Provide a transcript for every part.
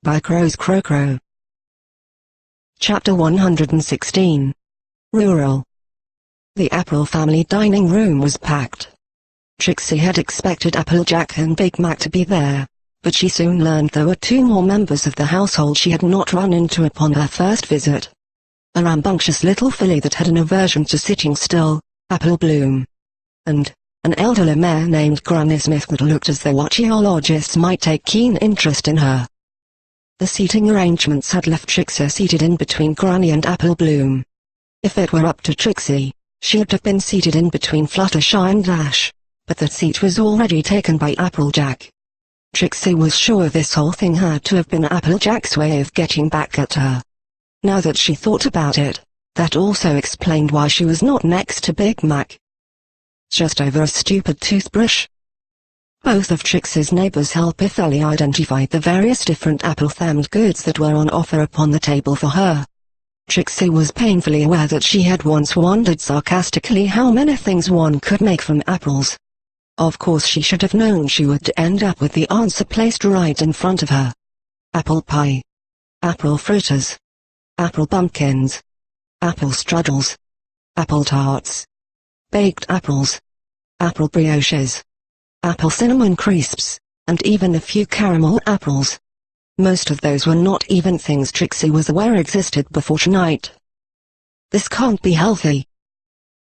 by Crow's Crow. Chapter 116. Rural. The Apple family dining room was packed. Trixie had expected Applejack and Big Mac to be there, but she soon learned there were two more members of the household she had not run into upon her first visit. A rambunctious little filly that had an aversion to sitting still, Apple Bloom, and an elderly mare named Granny Smith that looked as though archaeologists might take keen interest in her. The seating arrangements had left Trixie seated in between Granny and Apple Bloom. If it were up to Trixie, she'd have been seated in between Fluttershy and Dash, but that seat was already taken by Applejack. Trixie was sure this whole thing had to have been Applejack's way of getting back at her. Now that she thought about it, that also explained why she was not next to Big Mac. Just over a stupid toothbrush. Both of Trixie's neighbors helpfully identified the various different apple-themed goods that were on offer upon the table for her. Trixie was painfully aware that she had once wondered sarcastically how many things one could make from apples. Of course she should have known she would end up with the answer placed right in front of her. Apple pie. Apple fritters. Apple bumpkins. Apple strudels. Apple tarts. Baked apples. Apple brioches. Apple cinnamon crisps, and even a few caramel apples. Most of those were not even things Trixie was aware existed before tonight. This can't be healthy.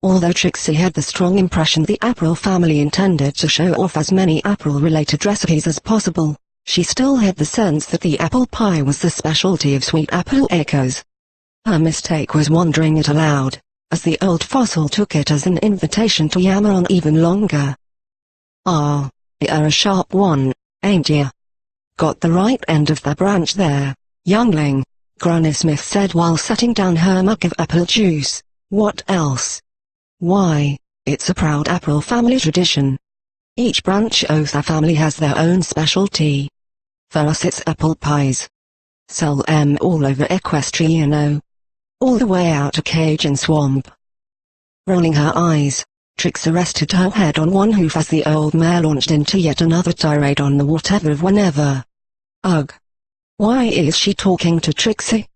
Although Trixie had the strong impression the Apple family intended to show off as many apple-related recipes as possible, she still had the sense that the apple pie was the specialty of Sweet Apple Acres. Her mistake was wondering it aloud, as the old fossil took it as an invitation to yammer on even longer. "Ah, you're a sharp one, ain't ya? Got the right end of the branch there, youngling," Granny Smith said while setting down her mug of apple juice. "What else?" "Why, it's a proud Apple family tradition. Each branch of the family has their own specialty. For us it's apple pies. Sell 'em all over Equestria, you know. All the way out to Cajun Swamp." Rolling her eyes, Trixie rested her head on one hoof as the old mare launched into yet another tirade on the whatever of whenever. Ugh. Why is she talking to Trixie?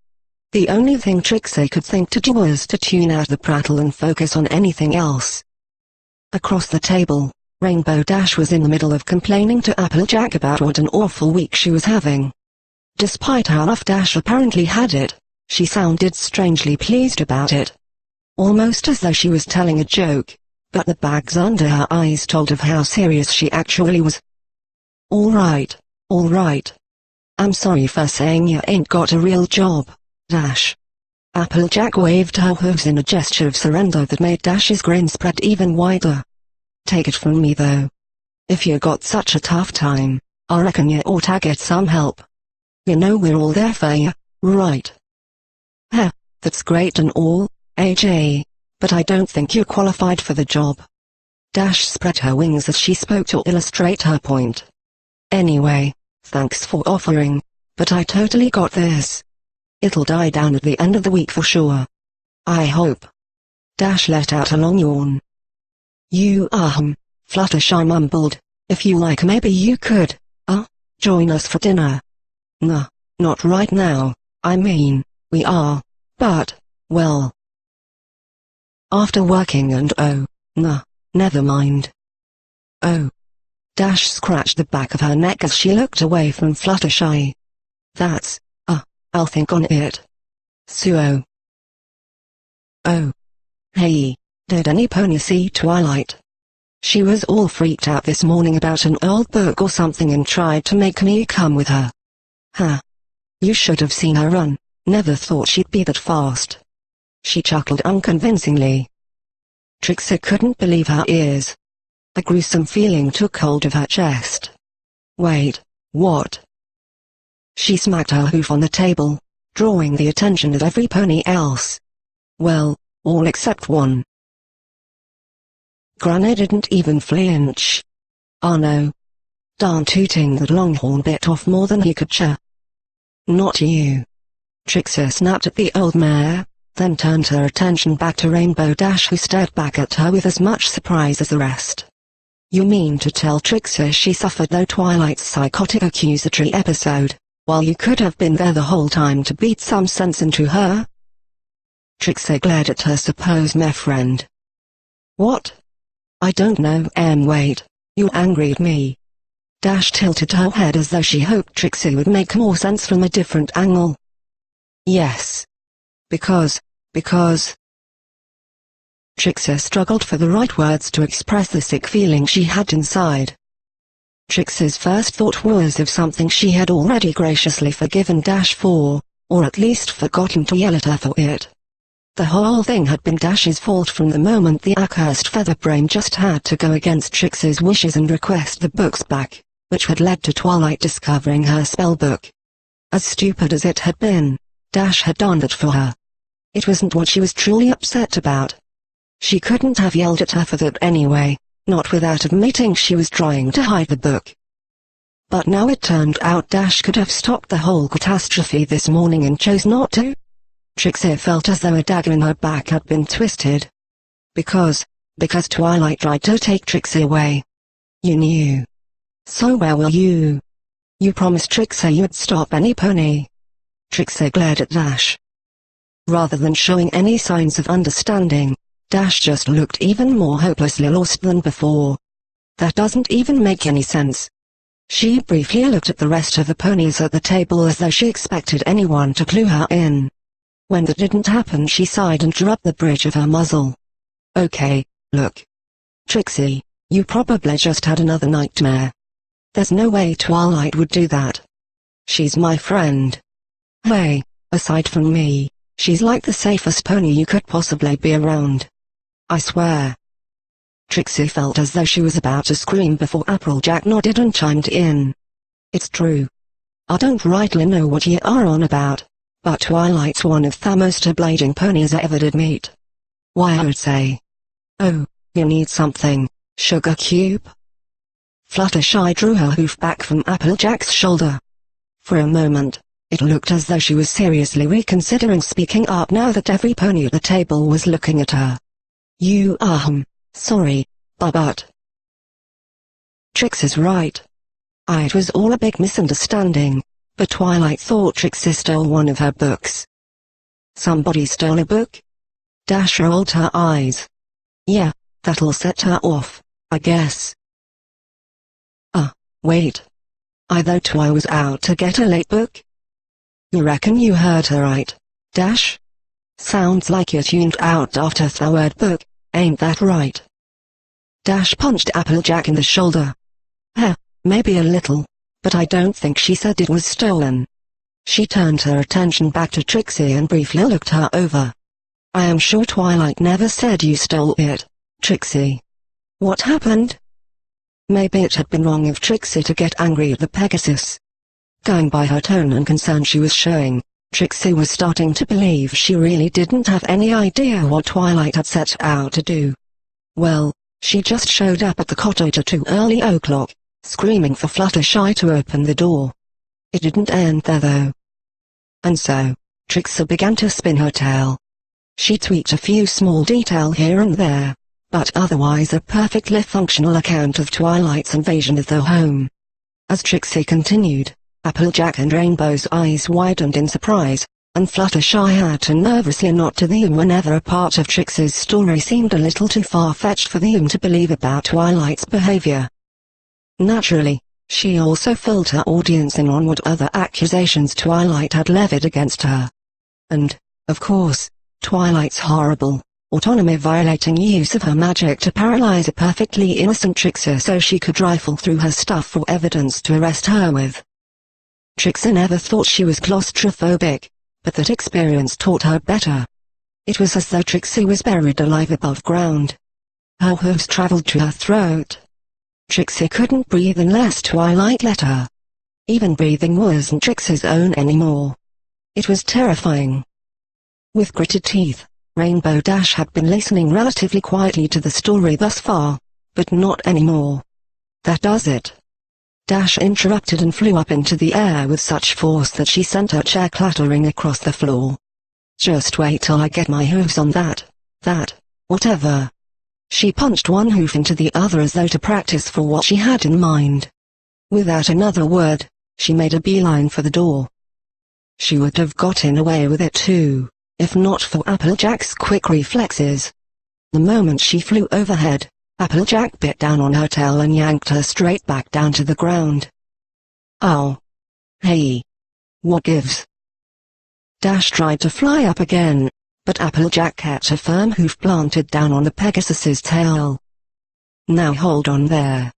The only thing Trixie could think to do was to tune out the prattle and focus on anything else. Across the table, Rainbow Dash was in the middle of complaining to Applejack about what an awful week she was having. Despite how rough Dash apparently had it, she sounded strangely pleased about it. Almost as though she was telling a joke, but the bags under her eyes told of how serious she actually was. All right. I'm sorry for saying you ain't got a real job, Dash." Applejack waved her hooves in a gesture of surrender that made Dash's grin spread even wider. "Take it from me though. If you got such a tough time, I reckon you ought to get some help. You know we're all there for you, right?" "Heh, that's great and all, AJ, but I don't think you're qualified for the job." Dash spread her wings as she spoke to illustrate her point. "Anyway, thanks for offering, but I totally got this. It'll die down at the end of the week for sure. I hope." Dash let out a long yawn. Fluttershy mumbled, "if you like maybe you could, join us for dinner." "Nah, not right now, I mean, we are, but, well, after working and never mind." "Oh." Dash scratched the back of her neck as she looked away from Fluttershy. "That's, I'll think on it. So. Oh. Hey, did any pony see Twilight? She was all freaked out this morning about an old book or something and tried to make me come with her." "Huh. You should have seen her run, never thought she'd be that fast." She chuckled unconvincingly. Trixie couldn't believe her ears. A gruesome feeling took hold of her chest. "Wait, what?" She smacked her hoof on the table, drawing the attention of every pony else. "Well, all except one." Granny didn't even flinch. "Oh no. Darn tooting that Longhorn bit off more than he could chew." "Not you." Trixie snapped at the old mare, then turned her attention back to Rainbow Dash, who stared back at her with as much surprise as the rest. "You mean to tell Trixie she suffered no Twilight's psychotic accusatory episode, while you could have been there the whole time to beat some sense into her?" Trixie glared at her. "Suppose, my friend." "What?" "I don't know. Wait. You're angry at me?" Dash tilted her head as though she hoped Trixie would make more sense from a different angle. "Yes. Because... Trixie struggled for the right words to express the sick feeling she had inside. Trixie's first thought was of something she had already graciously forgiven Dash for, or at least forgotten to yell at her for it. The whole thing had been Dash's fault from the moment the accursed Featherbrain just had to go against Trixie's wishes and request the books back, which had led to Twilight discovering her spellbook. As stupid as it had been, Dash had done that for her. It wasn't what she was truly upset about. She couldn't have yelled at her for that anyway, not without admitting she was trying to hide the book. But now it turned out Dash could have stopped the whole catastrophe this morning and chose not to. Trixie felt as though a dagger in her back had been twisted. Because Twilight tried to take Trixie away. You knew. So where were you? You promised Trixie you'd stop any pony. Trixie glared at Dash. Rather than showing any signs of understanding, Dash just looked even more hopelessly lost than before. That doesn't even make any sense. She briefly looked at the rest of the ponies at the table as though she expected anyone to clue her in. When that didn't happen, she sighed and drew up the bridge of her muzzle. "Okay, look. Trixie, you probably just had another nightmare. There's no way Twilight would do that. She's my friend. Hey, aside from me, she's like the safest pony you could possibly be around. I swear." Trixie felt as though she was about to scream before Applejack nodded and chimed in. "It's true. I don't rightly know what you are on about, but Twilight's one of the most obliging ponies I ever did meet. Why, I'd say. Oh, you need something, Sugar Cube?" Fluttershy drew her hoof back from Applejack's shoulder. For a moment, it looked as though she was seriously reconsidering speaking up now that every pony at the table was looking at her. Sorry, but... Trixie's right. It was all a big misunderstanding, but Twilight thought Trixie stole one of her books. Somebody stole a book? Dash rolled her eyes. Yeah, that'll set her off, I guess. Wait. I thought I was out to get a late book? You reckon you heard her right, Dash? Sounds like you tuned out after the word book, ain't that right? Dash punched Applejack in the shoulder. Maybe a little, but I don't think she said it was stolen. She turned her attention back to Trixie and briefly looked her over. I am sure Twilight never said you stole it, Trixie. What happened? Maybe it had been wrong of Trixie to get angry at the Pegasus. Going by her tone and concern she was showing, Trixie was starting to believe she really didn't have any idea what Twilight had set out to do. Well, she just showed up at the cottage at 2 early o'clock, screaming for Fluttershy to open the door. It didn't end there though. And so, Trixie began to spin her tale. She tweaked a few small details here and there, but otherwise a perfectly functional account of Twilight's invasion of their home. As Trixie continued, Applejack and Rainbow's eyes widened in surprise, and Fluttershy had to nervously nod to them whenever a part of Trixie's story seemed a little too far-fetched for them to believe about Twilight's behavior. Naturally, she also filled her audience in on what other accusations Twilight had levied against her. And, of course, Twilight's horrible, autonomy-violating use of her magic to paralyze a perfectly innocent Trixie so she could rifle through her stuff for evidence to arrest her with. Trixie never thought she was claustrophobic, but that experience taught her better. It was as though Trixie was buried alive above ground. Her hooves traveled to her throat. Trixie couldn't breathe unless Twilight let her. Even breathing wasn't Trixie's own anymore. It was terrifying. With gritted teeth, Rainbow Dash had been listening relatively quietly to the story thus far, but not anymore. That does it. Dash interrupted and flew up into the air with such force that she sent her chair clattering across the floor. Just wait till I get my hooves on that, whatever. She punched one hoof into the other as though to practice for what she had in mind. Without another word, She made a beeline for the door. She would have gotten away with it too, if not for Applejack's quick reflexes. The moment she flew overhead, Applejack bit down on her tail and yanked her straight back down to the ground. Ow. Hey. What gives? Dash tried to fly up again, but Applejack kept a firm hoof planted down on the Pegasus's tail. Now hold on there.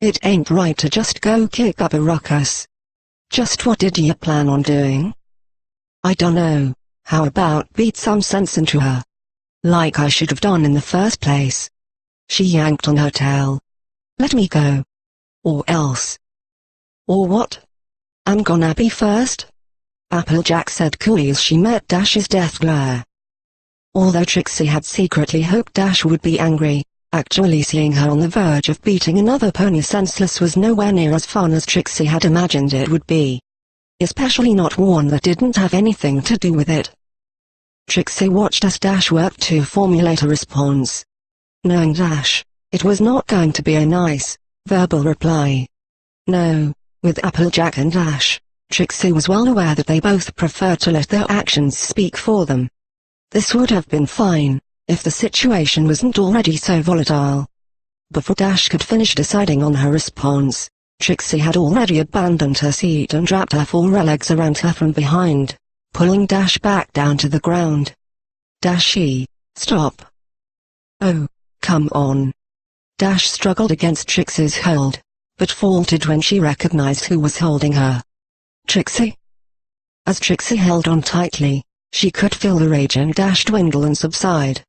It ain't right to just go kick up a ruckus. Just what did ya plan on doing? I dunno. How about beat some sense into her? Like I should have done in the first place. She yanked on her tail. Let me go. Or else. Or what? I'm gonna be first? Applejack said coolly as she met Dash's death glare. Although Trixie had secretly hoped Dash would be angry, actually seeing her on the verge of beating another pony senseless was nowhere near as fun as Trixie had imagined it would be. Especially not one that didn't have anything to do with it. Trixie watched as Dash worked to formulate a response. Knowing Dash, it was not going to be a nice, verbal reply. No, with Applejack and Dash, Trixie was well aware that they both preferred to let their actions speak for them. This would have been fine, if the situation wasn't already so volatile. Before Dash could finish deciding on her response, Trixie had already abandoned her seat and wrapped her forelegs around her from behind, pulling Dash back down to the ground. Dashy, stop. Oh, come on. Dash struggled against Trixie's hold, but faltered when she recognized who was holding her. Trixie? As Trixie held on tightly, she could feel the rage in Dash dwindle and subside.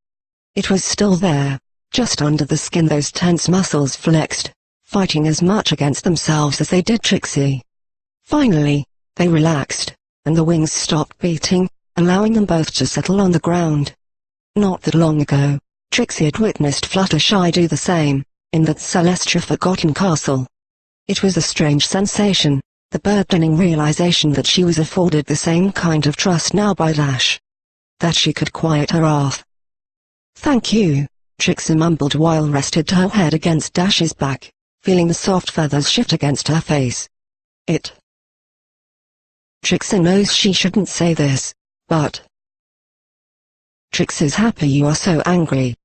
It was still there, just under the skin. Those tense muscles flexed, fighting as much against themselves as they did Trixie. Finally, they relaxed, and the wings stopped beating, allowing them both to settle on the ground. Not that long ago, Trixie had witnessed Fluttershy do the same, in that Celestia Forgotten Castle. It was a strange sensation, the burdening realization that she was afforded the same kind of trust now by Dash. That she could quiet her wrath. Thank you, Trixie mumbled while rested her head against Dash's back, feeling the soft feathers shift against her face. Trixie knows she shouldn't say this, but... Trixie's happy you are so angry.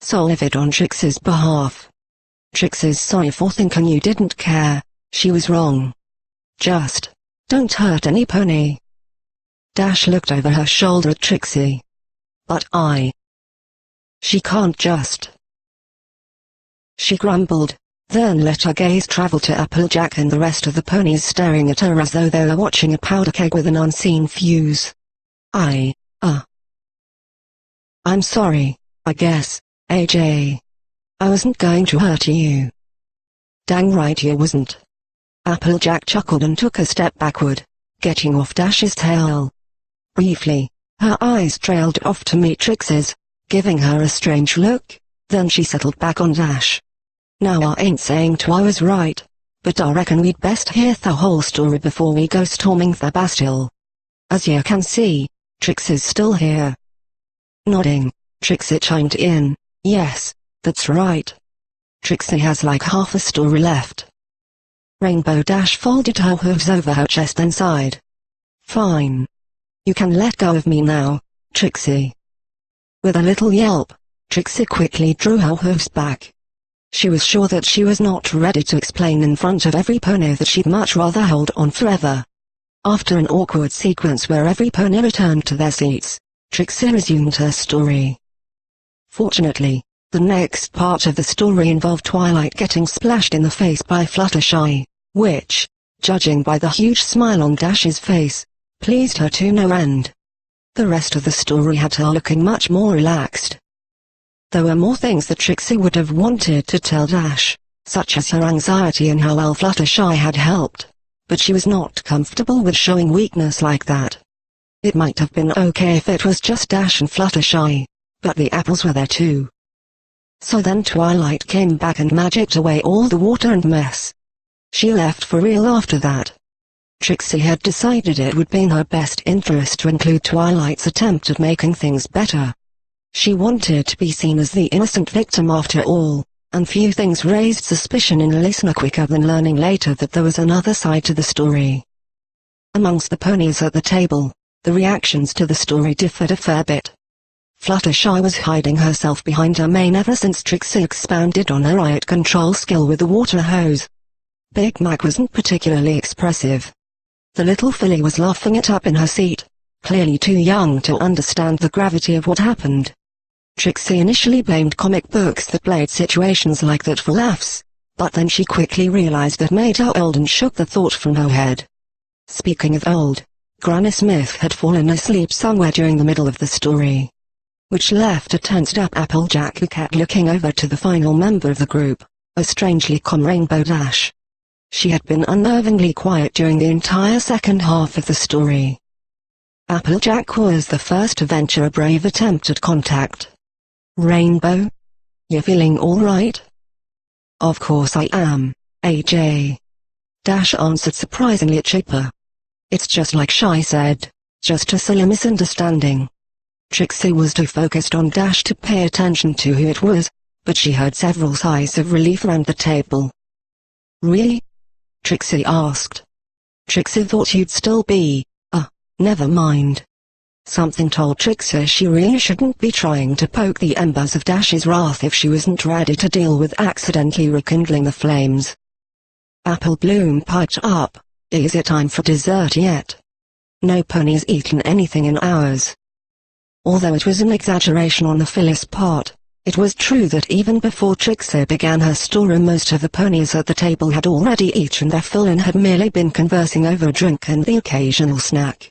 So livid on Trixie's behalf. Trixie's sorry for thinking you didn't care, she was wrong. Just, don't hurt any pony. Dash looked over her shoulder at Trixie. But she can't just. She grumbled, then let her gaze travel to Applejack and the rest of the ponies staring at her as though they were watching a powder keg with an unseen fuse. I'm sorry, I guess, AJ. I wasn't going to hurt you. Dang right you wasn't. Applejack chuckled and took a step backward, getting off Dash's tail. Briefly, her eyes trailed off to meet Trixie's, giving her a strange look, then she settled back on Dash. Now I ain't saying I was right, but I reckon we'd best hear the whole story before we go storming the Bastille. As you can see, Trixie's still here. Nodding, Trixie chimed in, yes, that's right. Trixie has like half a story left. Rainbow Dash folded her hooves over her chest and sighed. Fine. You can let go of me now, Trixie. With a little yelp, Trixie quickly drew her hooves back. She was sure that she was not ready to explain in front of every pony that she'd much rather hold on forever. After an awkward sequence where every pony returned to their seats, Trixie resumed her story. Fortunately, the next part of the story involved Twilight getting splashed in the face by Fluttershy, which, judging by the huge smile on Dash's face, pleased her to no end. The rest of the story had her looking much more relaxed. There were more things that Trixie would have wanted to tell Dash, such as her anxiety and how well Fluttershy had helped, but she was not comfortable with showing weakness like that. It might have been okay if it was just Dash and Fluttershy, but the apples were there too. So then Twilight came back and magicked away all the water and mess. She left for real after that. Trixie had decided it would be in her best interest to include Twilight's attempt at making things better. She wanted to be seen as the innocent victim after all, and few things raised suspicion in a listener quicker than learning later that there was another side to the story. Amongst the ponies at the table, the reactions to the story differed a fair bit. Fluttershy was hiding herself behind her mane ever since Trixie expounded on her riot control skill with the water hose. Big Mac wasn't particularly expressive. The little filly was laughing it up in her seat, clearly too young to understand the gravity of what happened. Trixie initially blamed comic books that played situations like that for laughs, but then she quickly realized that made her old and shook the thought from her head. Speaking of old, Granny Smith had fallen asleep somewhere during the middle of the story, which left a tensed-up Applejack who kept looking over to the final member of the group, a strangely calm Rainbow Dash. She had been unnervingly quiet during the entire second half of the story. Applejack was the first to venture a brave attempt at contact. "Rainbow? You feeling all right?" "Of course I am, AJ." Dash answered surprisingly chipper. "It's just like Shy said, just a silly misunderstanding." Trixie was too focused on Dash to pay attention to who it was, but she heard several sighs of relief around the table. "Really?" Trixie asked. "Trixie thought you'd still be, never mind." Something told Trixie she really shouldn't be trying to poke the embers of Dash's wrath if she wasn't ready to deal with accidentally rekindling the flames. Apple Bloom piped up, "Is it time for dessert yet? No pony's eaten anything in hours." Although it was an exaggeration on the filly's part, it was true that even before Trixie began her story most of the ponies at the table had already eaten their fill and had merely been conversing over a drink and the occasional snack.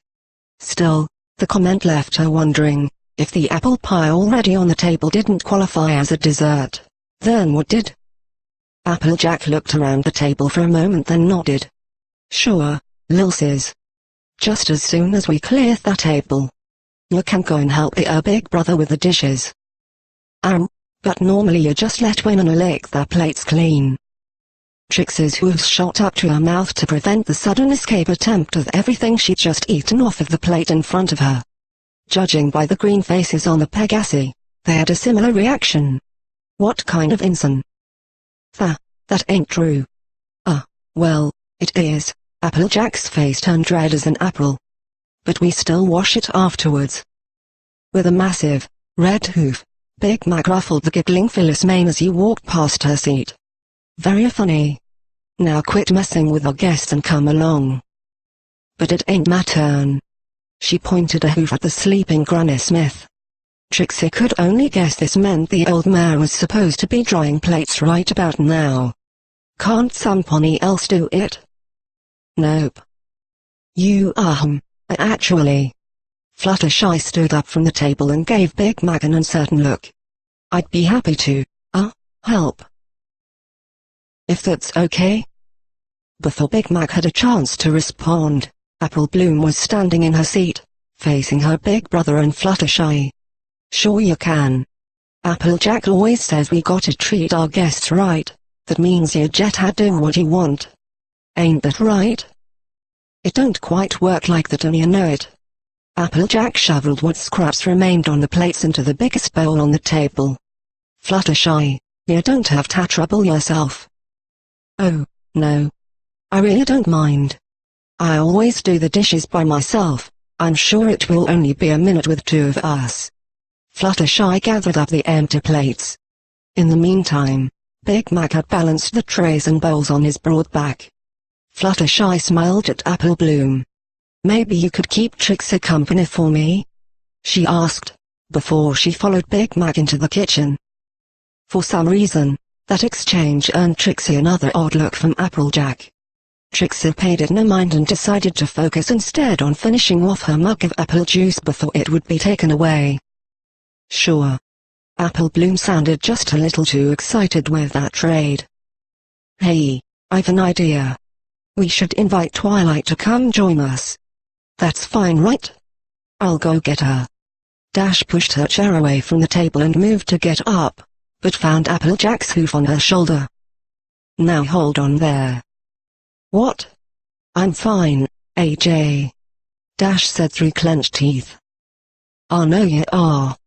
Still, the comment left her wondering, if the apple pie already on the table didn't qualify as a dessert, then what did? Applejack looked around the table for a moment then nodded. "Sure, Lil sis. Just as soon as we clear that table, you can go and help your big brother with the dishes." But normally you just let Winona lick their plates clean." Trixie's hooves shot up to her mouth to prevent the sudden escape attempt of everything she'd just eaten off of the plate in front of her. Judging by the green faces on the Pegasi, they had a similar reaction. "What kind of inson?" That ain't true." Well, it is." Applejack's face turned red as an apple. "But we still wash it afterwards." With a massive, red hoof, Big Mac ruffled the giggling Phyllis mane as he walked past her seat. "Very funny. Now quit messing with our guests and come along." "But it ain't my turn." She pointed a hoof at the sleeping Granny Smith. Trixie could only guess this meant the old mare was supposed to be drying plates right about now. "Can't some pony else do it?" "Nope." "You actually." Fluttershy stood up from the table and gave Big Mac an uncertain look. "I'd be happy to, help. If that's okay?" Before Big Mac had a chance to respond, Apple Bloom was standing in her seat, facing her big brother and Fluttershy. "Sure you can. Applejack always says we gotta treat our guests right. That means you jet had do what you want. Ain't that right?" "It don't quite work like that and you know it." Applejack shoveled what scraps remained on the plates into the biggest bowl on the table. "Fluttershy, you don't have to trouble yourself." "Oh, no. I really don't mind. I always do the dishes by myself. I'm sure it will only be a minute with two of us." Fluttershy gathered up the empty plates. In the meantime, Big Mac had balanced the trays and bowls on his broad back. Fluttershy smiled at Apple Bloom. "Maybe you could keep Trixie company for me?" she asked, before she followed Big Mac into the kitchen. For some reason, that exchange earned Trixie another odd look from Applejack. Trixie paid it no mind and decided to focus instead on finishing off her mug of apple juice before it would be taken away. "Sure." Apple Bloom sounded just a little too excited with that trade. "Hey, I've an idea. We should invite Twilight to come join us." "That's fine, right? I'll go get her." Dash pushed her chair away from the table and moved to get up, but found Applejack's hoof on her shoulder. "Now hold on there." "What?" "I'm fine, AJ," Dash said through clenched teeth. "I know you are.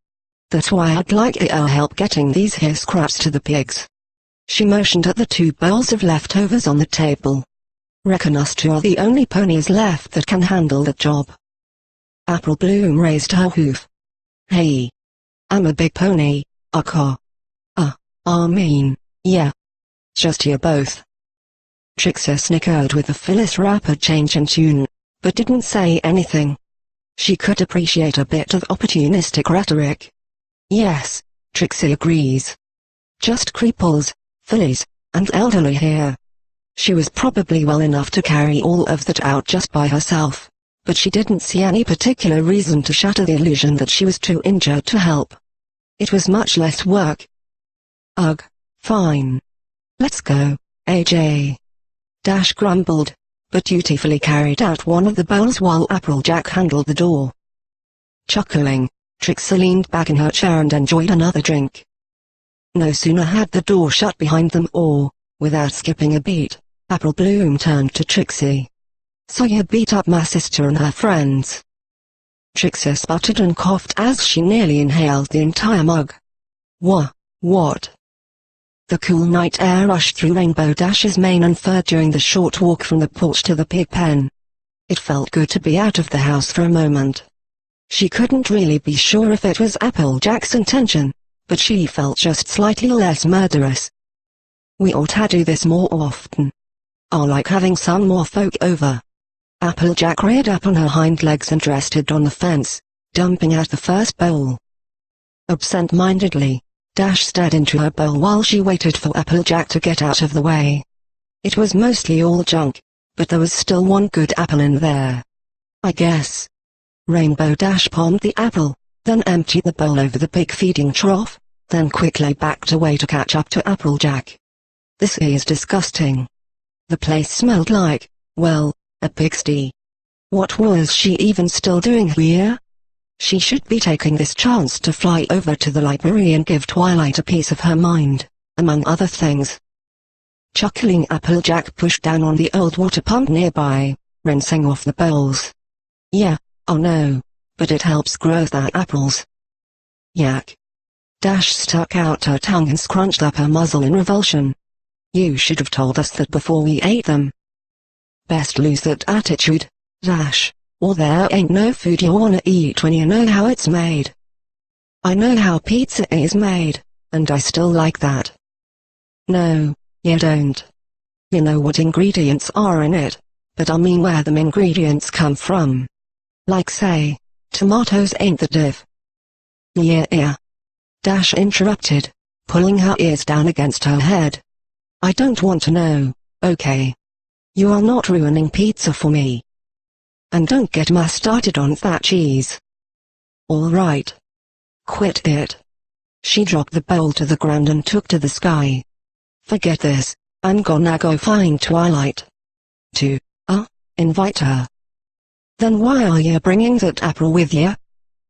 That's why I'd like your help getting these here scraps to the pigs." She motioned at the 2 bowls of leftovers on the table. Reckon us 2 are the only ponies left that can handle the job. Apple Bloom raised her hoof. Hey. I'm a big pony, I mean, yeah. Just you both. Trixie snickered with the Phyllis rapid change in tune, but didn't say anything. She could appreciate a bit of opportunistic rhetoric. Yes, Trixie agrees. Just cripples, fillies, and elderly here. She was probably well enough to carry all of that out just by herself, but she didn't see any particular reason to shatter the illusion that she was too injured to help. It was much less work. Ugh, fine. Let's go, AJ. Dash grumbled, but dutifully carried out one of the bowls while Applejack handled the door. Chuckling, Trixie leaned back in her chair and enjoyed another drink. No sooner had the door shut behind them or, without skipping a beat, Apple Bloom turned to Trixie. So you beat up my sister and her friends. Trixie sputtered and coughed as she nearly inhaled the entire mug. What? The cool night air rushed through Rainbow Dash's mane and fur during the short walk from the porch to the pig pen. It felt good to be out of the house for a moment. She couldn't really be sure if it was Applejack's intention, but she felt just slightly less murderous. We ought to do this more often. I like having some more folk over. Applejack reared up on her hind legs and rested on the fence, dumping out the first bowl. Absent-mindedly, Dash stared into her bowl while she waited for Applejack to get out of the way. It was mostly all junk, but there was still one good apple in there. I guess. Rainbow Dash palmed the apple, then emptied the bowl over the pig feeding trough, then quickly backed away to catch up to Applejack. This is disgusting. The place smelled like, well, a pigsty. What was she even still doing here? She should be taking this chance to fly over to the library and give Twilight a piece of her mind, among other things. Chuckling, Applejack pushed down on the old water pump nearby, rinsing off the bowls. Yeah, oh no, but it helps grow the apples. Yak. Dash stuck out her tongue and scrunched up her muzzle in revulsion. You should have told us that before we ate them. Best lose that attitude, Dash, or there ain't no food you wanna eat when you know how it's made. I know how pizza is made, and I still like that. No, you don't. You know what ingredients are in it, but I mean where them ingredients come from. Like say, tomatoes ain't the diff. Yeah. Dash interrupted, pulling her ears down against her head. I don't want to know, okay? You are not ruining pizza for me. And don't get me started on that cheese. All right. Quit it. She dropped the bowl to the ground and took to the sky. Forget this, I'm gonna go find Twilight. To, invite her. Then why are you bringing that apple with you?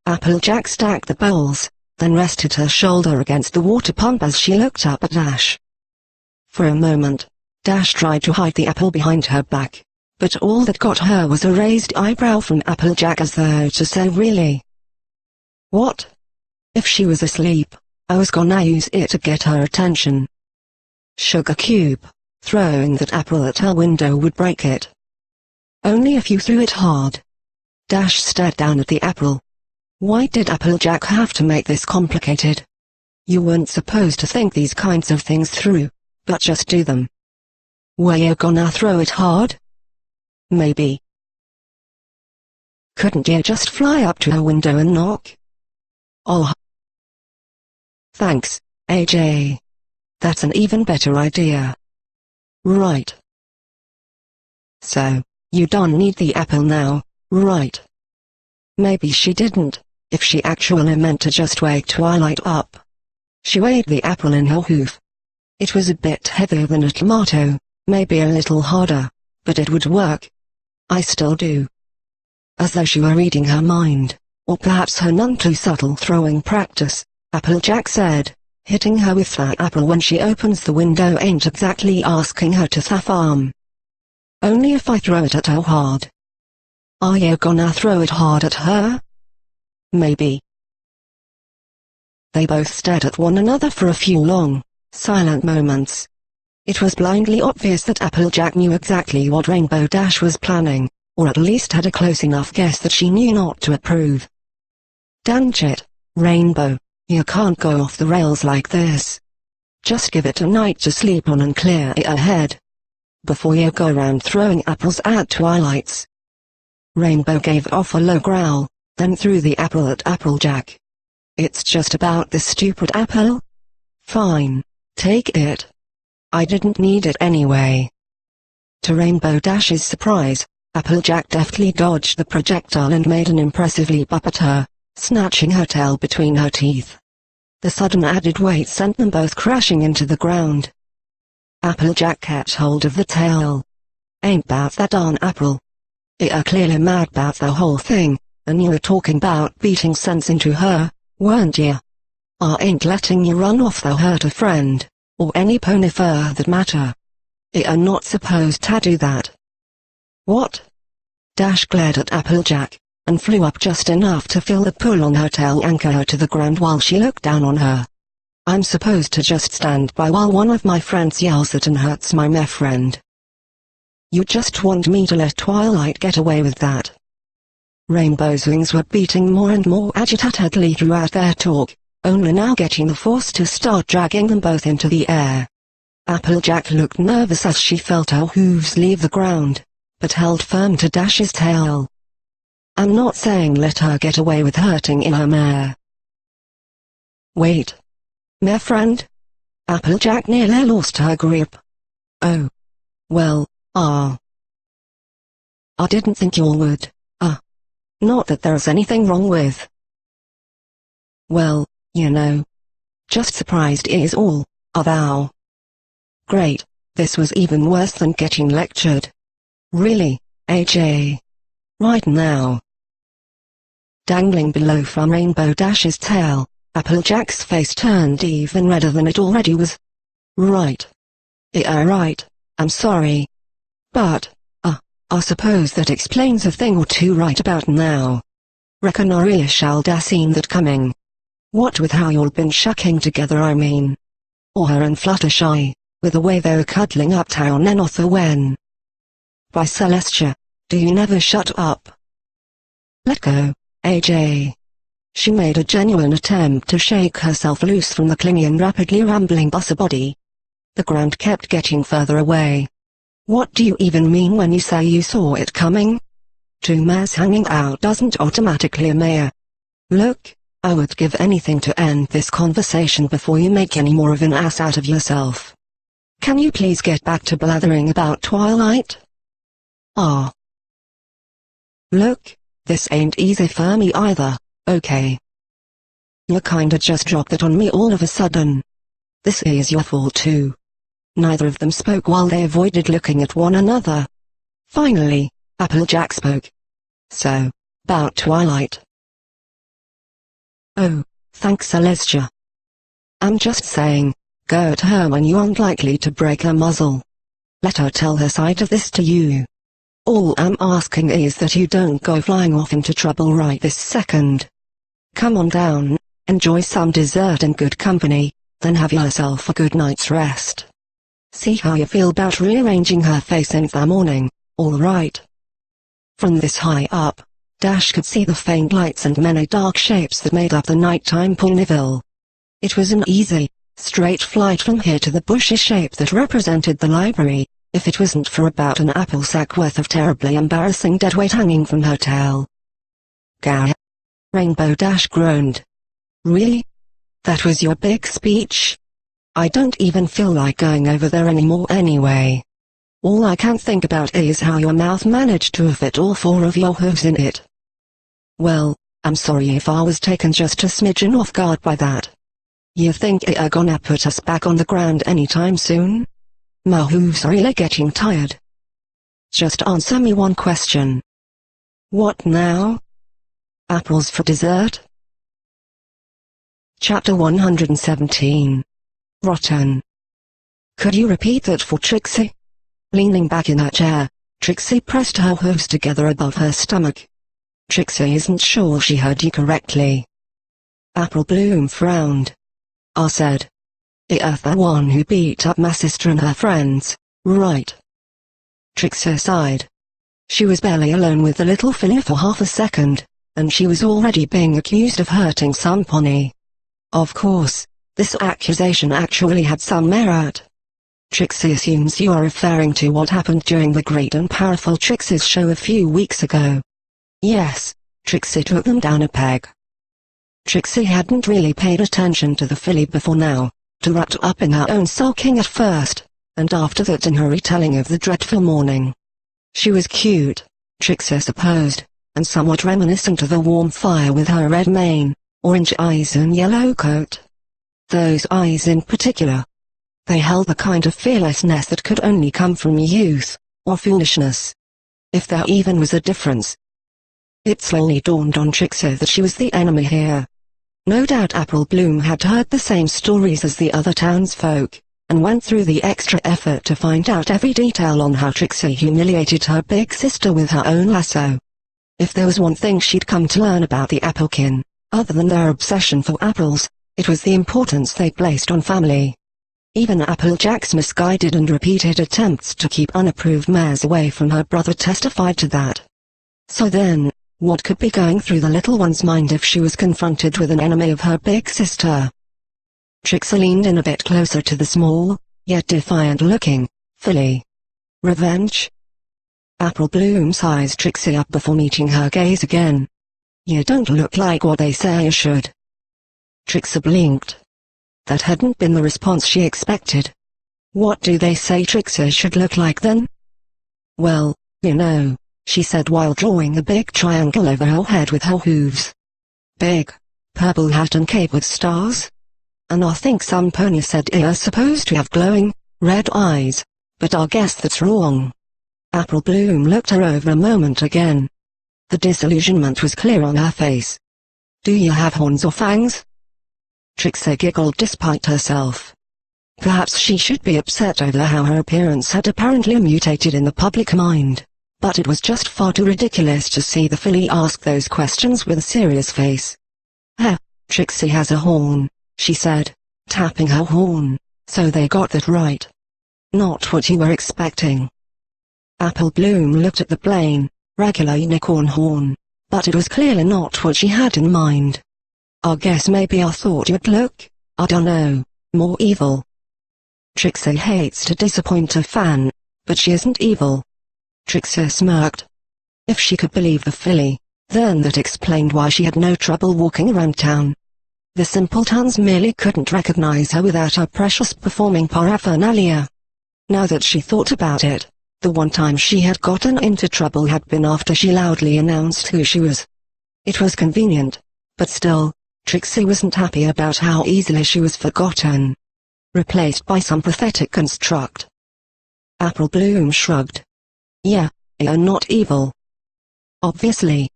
Applejack stacked the bowls, then rested her shoulder against the water pump as she looked up at Dash. For a moment, Dash tried to hide the apple behind her back, but all that got her was a raised eyebrow from Applejack as though to say really. What? If she was asleep, I was gonna use it to get her attention. Sugar cube, throwing that apple at her window would break it. Only if you threw it hard. Dash stared down at the apple. Why did Applejack have to make this complicated? You weren't supposed to think these kinds of things through, but just do them. Were you gonna throw it hard? Maybe. Couldn't you just fly up to her window and knock? Oh. Thanks, AJ. That's an even better idea. Right. So, you don't need the apple now, right? Maybe she didn't, if she actually meant to just wake Twilight up. She weighed the apple in her hoof. It was a bit heavier than a tomato, maybe a little harder, but it would work. I still do. As though she were reading her mind, or perhaps her none-too-subtle throwing practice, Applejack said, hitting her with that apple when she opens the window ain't exactly asking her to self-harm. Only if I throw it at her hard. Are you gonna throw it hard at her? Maybe. They both stared at one another for a few long, Silent moments. It was blindly obvious that Applejack knew exactly what Rainbow Dash was planning, or at least had a close enough guess that she knew not to approve. "Dang it, Rainbow, you can't go off the rails like this. Just give it a night to sleep on and clear it ahead, before you go around throwing apples at Twilights." Rainbow gave off a low growl, then threw the apple at Applejack. "It's just about this stupid apple? Fine, take it. I didn't need it anyway." To Rainbow Dash's surprise, Applejack deftly dodged the projectile and made an impressive leap up at her, snatching her tail between her teeth. The sudden added weight sent them both crashing into the ground. Applejack kept hold of the tail. "Ain't bout that darn apple. You're clearly mad bout the whole thing, and you were talking bout beating sense into her, weren't you? I ain't letting you run off though hurt a friend, or any pony for that matter. You're not supposed to do that." "What?" Dash glared at Applejack, and flew up just enough to feel the pull on her tail anchor her to the ground while she looked down on her. "I'm supposed to just stand by while one of my friends yells at and hurts my meh friend. You just want me to let Twilight get away with that?" Rainbow's wings were beating more and more agitatedly throughout their talk, only now getting the force to start dragging them both into the air. Applejack looked nervous as she felt her hooves leave the ground, but held firm to Dash's tail. "I'm not saying let her get away with hurting in her mare." "Wait. Meh friend?" Applejack nearly lost her grip. "Oh. Well, I didn't think you would. Not that there's anything wrong with. Well, you know. Just surprised is all, thou." Great, this was even worse than getting lectured. "Really, AJ? Right now?" Dangling below from Rainbow Dash's tail, Applejack's face turned even redder than it already was. "Right. Yeah, right, I'm sorry. But, I suppose that explains a thing or two right about now. Reckon I really shall da seen that coming. What with how y'all been shucking together I mean. Or her and Fluttershy, with the way they were cuddling uptown Nenotha when. By Celestia, do you never shut up? Let go, AJ." She made a genuine attempt to shake herself loose from the clingy and rapidly rambling bus body. The ground kept getting further away. "What do you even mean when you say you saw it coming? Two mares hanging out doesn't automatically mean. Look, I would give anything to end this conversation before you make any more of an ass out of yourself. Can you please get back to blathering about Twilight?" Look, this ain't easy for me either, okay? You kinda just dropped it on me all of a sudden. This is your fault too." Neither of them spoke while they avoided looking at one another. Finally, Applejack spoke. "So, 'bout Twilight." "Oh, thanks Celestia. I'm just saying, go at her when you aren't likely to break her muzzle. Let her tell her side of this to you. All I'm asking is that you don't go flying off into trouble right this second. Come on down, enjoy some dessert and good company, then have yourself a good night's rest. See how you feel about rearranging her face in the morning, all right?" From this high up, Dash could see the faint lights and many dark shapes that made up the nighttime Ponyville. It was an easy, straight flight from here to the bushy shape that represented the library, if it wasn't for about an apple sack worth of terribly embarrassing deadweight hanging from her tail. "Gah!" Rainbow Dash groaned. "Really? That was your big speech? I don't even feel like going over there anymore anyway. All I can think about is how your mouth managed to fit all four of your hooves in it. Well, I'm sorry if I was taken just a smidgen off guard by that. You think you're gonna put us back on the ground anytime soon? My hooves are really getting tired. Just answer me one question. What now? Apples for dessert?" Chapter 117. Rotten. "Could you repeat that for Trixie?" Leaning back in her chair, Trixie pressed her hooves together above her stomach. "Trixie isn't sure she heard you correctly." Apple Bloom frowned. "I said, The one who beat up my sister and her friends, right? Trixie sighed. She was barely alone with the little filly for half a second, and she was already being accused of hurting some pony. Of course, this accusation actually had some merit. Trixie assumes you are referring to what happened during the Great and Powerful Trixie's show a few weeks ago. Yes, Trixie took them down a peg. Trixie hadn't really paid attention to the filly before now, too wrapped up in her own sulking at first, and after that in her retelling of the dreadful morning. She was cute, Trixie supposed, and somewhat reminiscent of a warm fire with her red mane, orange eyes and yellow coat. Those eyes in particular. They held the kind of fearlessness that could only come from youth, or foolishness. If there even was a difference. It slowly dawned on Trixie that she was the enemy here. No doubt Apple Bloom had heard the same stories as the other townsfolk, and went through the extra effort to find out every detail on how Trixie humiliated her big sister with her own lasso. If there was one thing she'd come to learn about the Applekin, other than their obsession for apples, it was the importance they placed on family. Even Applejack's misguided and repeated attempts to keep unapproved mares away from her brother testified to that. So then, what could be going through the little one's mind if she was confronted with an enemy of her big sister? Trixie leaned in a bit closer to the small, yet defiant-looking, filly. Revenge? Apple Bloom sized Trixie up before meeting her gaze again. You don't look like what they say you should. Trixie blinked. That hadn't been the response she expected. What do they say Trixie should look like then? Well, you know, she said while drawing a big triangle over her head with her hooves. Big, purple hat and cape with stars? And I think some pony said you're supposed to have glowing, red eyes, but I guess that's wrong. Apple Bloom looked her over a moment again. The disillusionment was clear on her face. Do you have horns or fangs? Trixie giggled despite herself. Perhaps she should be upset over how her appearance had apparently mutated in the public mind, but it was just far too ridiculous to see the filly ask those questions with a serious face. Trixie has a horn, she said, tapping her horn, so they got that right. Not what you were expecting. Apple Bloom looked at the plain, regular unicorn horn, but it was clearly not what she had in mind. I guess maybe I thought you'd look, I dunno, more evil. Trixie hates to disappoint a fan, but she isn't evil. Trixie smirked. If she could believe the filly, then that explained why she had no trouble walking around town. The simpletons merely couldn't recognize her without her precious performing paraphernalia. Now that she thought about it, the one time she had gotten into trouble had been after she loudly announced who she was. It was convenient, but still, Trixie wasn't happy about how easily she was forgotten. Replaced by some pathetic construct. Apple Bloom shrugged. Yeah, you're not evil. Obviously.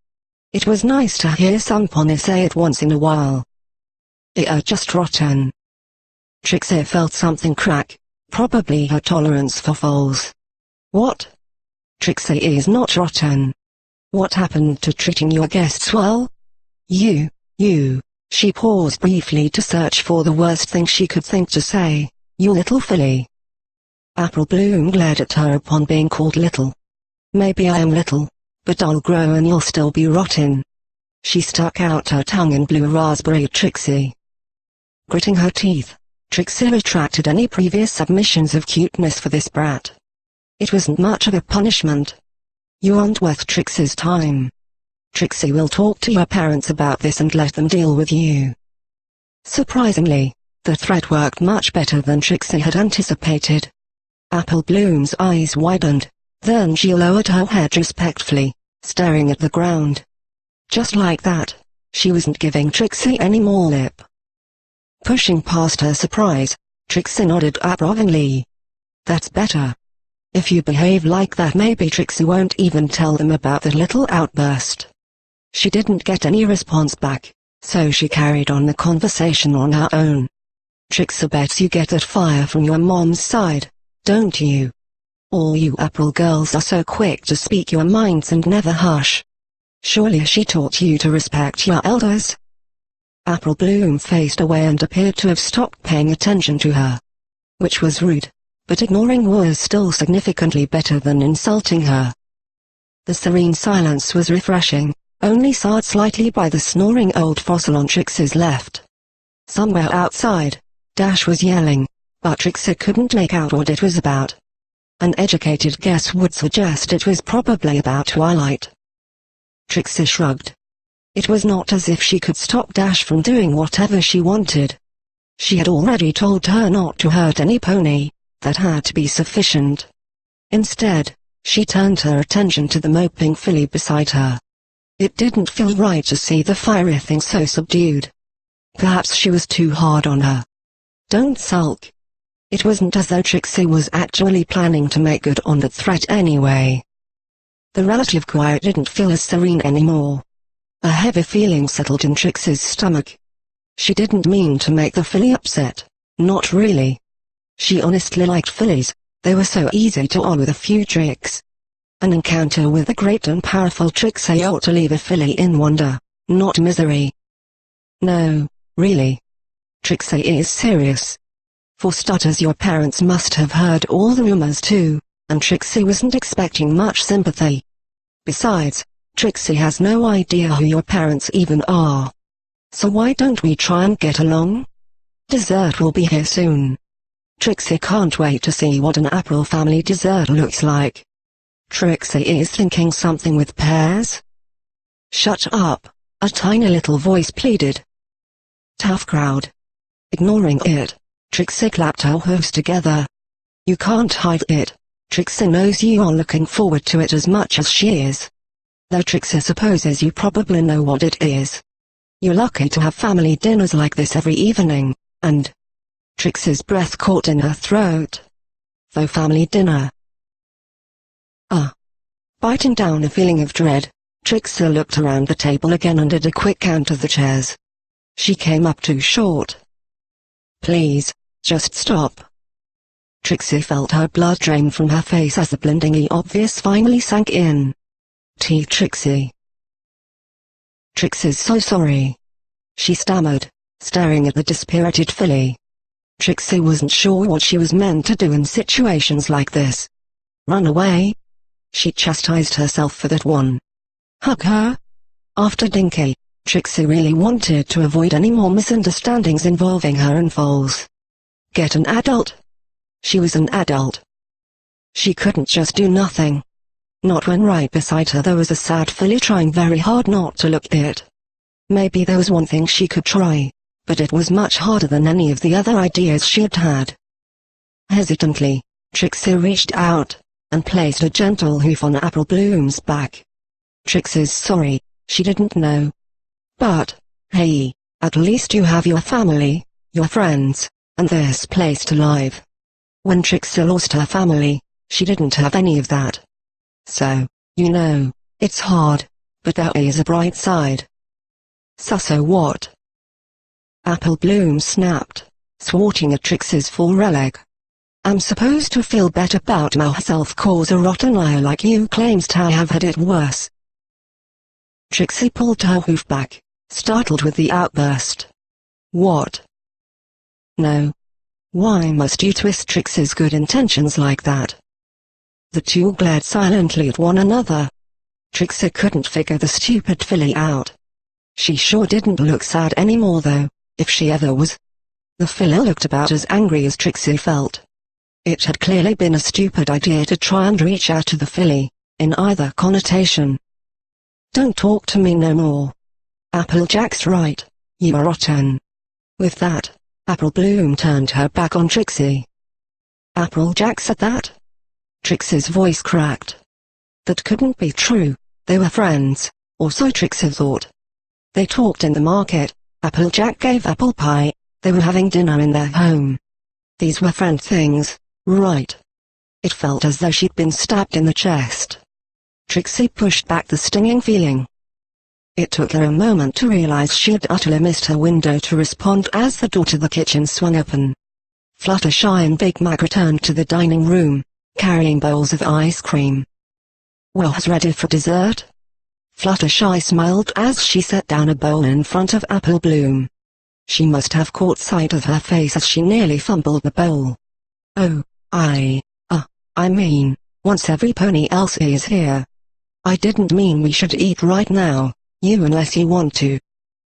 It was nice to hear some pony say it once in a while. You're just rotten. Trixie felt something crack, probably her tolerance for foals. What? Trixie is not rotten. What happened to treating your guests well? You. She paused briefly to search for the worst thing she could think to say. You little filly. Apple Bloom glared at her upon being called little. Maybe I am little, but I'll grow and you'll still be rotten. She stuck out her tongue and blew a raspberry at Trixie. Gritting her teeth, Trixie retracted any previous submissions of cuteness for this brat. It wasn't much of a punishment. You aren't worth Trixie's time. Trixie will talk to your parents about this and let them deal with you. Surprisingly, the threat worked much better than Trixie had anticipated. Apple Bloom's eyes widened, then she lowered her head respectfully, staring at the ground. Just like that, she wasn't giving Trixie any more lip. Pushing past her surprise, Trixie nodded approvingly. That's better. If you behave like that, maybe Trixie won't even tell them about the little outburst. She didn't get any response back, so she carried on the conversation on her own. Trixie bets you get that fire from your mom's side, don't you? All you Apple girls are so quick to speak your minds and never hush. Surely she taught you to respect your elders? Apple Bloom faced away and appeared to have stopped paying attention to her. Which was rude, but ignoring was still significantly better than insulting her. The serene silence was refreshing, only soured slightly by the snoring old fossil on Trixie's left. Somewhere outside, Dash was yelling, but Trixie couldn't make out what it was about. An educated guess would suggest it was probably about Twilight. Trixie shrugged. It was not as if she could stop Dash from doing whatever she wanted. She had already told her not to hurt any pony, that had to be sufficient. Instead, she turned her attention to the moping filly beside her. It didn't feel right to see the fiery thing so subdued. Perhaps she was too hard on her. Don't sulk. It wasn't as though Trixie was actually planning to make good on that threat anyway. The relative quiet didn't feel as serene anymore. A heavy feeling settled in Trixie's stomach. She didn't mean to make the filly upset, not really. She honestly liked fillies, they were so easy to on with a few tricks. An encounter with the great and powerful Trixie ought to leave a filly in wonder, not misery. No, really. Trixie is serious. For starters, your parents must have heard all the rumors too, and Trixie wasn't expecting much sympathy. Besides, Trixie has no idea who your parents even are. So why don't we try and get along? Dessert will be here soon. Trixie can't wait to see what an Apple family dessert looks like. Trixie is thinking something with pears? Shut up, a tiny little voice pleaded. Tough crowd. Ignoring it, Trixie clapped her hooves together. You can't hide it. Trixie knows you are looking forward to it as much as she is. Though Trixie supposes you probably know what it is. You're lucky to have family dinners like this every evening, and... Trixie's breath caught in her throat. Though family dinner. Biting down a feeling of dread, Trixie looked around the table again and did a quick count of the chairs. She came up too short. Please, just stop. Trixie felt her blood drain from her face as the blindingly obvious finally sank in. Trixie. Trixie's so sorry. She stammered, staring at the dispirited filly. Trixie wasn't sure what she was meant to do in situations like this. Run away? She chastised herself for that one. Hug her? After Dinky, Trixie really wanted to avoid any more misunderstandings involving her and foals. Get an adult? She was an adult. She couldn't just do nothing. Not when right beside her there was a sad filly trying very hard not to look it. Maybe there was one thing she could try, but it was much harder than any of the other ideas she had had. Hesitantly, Trixie reached out, and placed a gentle hoof on Apple Bloom's back. Trixie's sorry, she didn't know. But, hey, at least you have your family, your friends, and this place to live. When Trixie lost her family, she didn't have any of that. So, you know, it's hard, but there is a bright side. So what? Apple Bloom snapped, swatting at Trixie's foreleg. I'm supposed to feel better about myself cause a rotten liar like you claims to have had it worse. Trixie pulled her hoof back, startled with the outburst. What? No. Why must you twist Trixie's good intentions like that? The two glared silently at one another. Trixie couldn't figure the stupid filly out. She sure didn't look sad anymore though, if she ever was. The filly looked about as angry as Trixie felt. It had clearly been a stupid idea to try and reach out to the filly, in either connotation. Don't talk to me no more. Applejack's right, you are rotten. With that, Apple Bloom turned her back on Trixie. Applejack said that? Trixie's voice cracked. That couldn't be true, they were friends, or so Trixie thought. They talked in the market, Applejack gave apple pie, they were having dinner in their home. These were friend things, right? It felt as though she'd been stabbed in the chest. Trixie pushed back the stinging feeling. It took her a moment to realize she had utterly missed her window to respond as the door to the kitchen swung open. Fluttershy and Big Mac returned to the dining room, carrying bowls of ice cream. "Well's ready for dessert?" Fluttershy smiled as she set down a bowl in front of Apple Bloom. She must have caught sight of her face as she nearly fumbled the bowl. Oh, I mean, once every pony else is here. I didn't mean we should eat right now, unless you want to.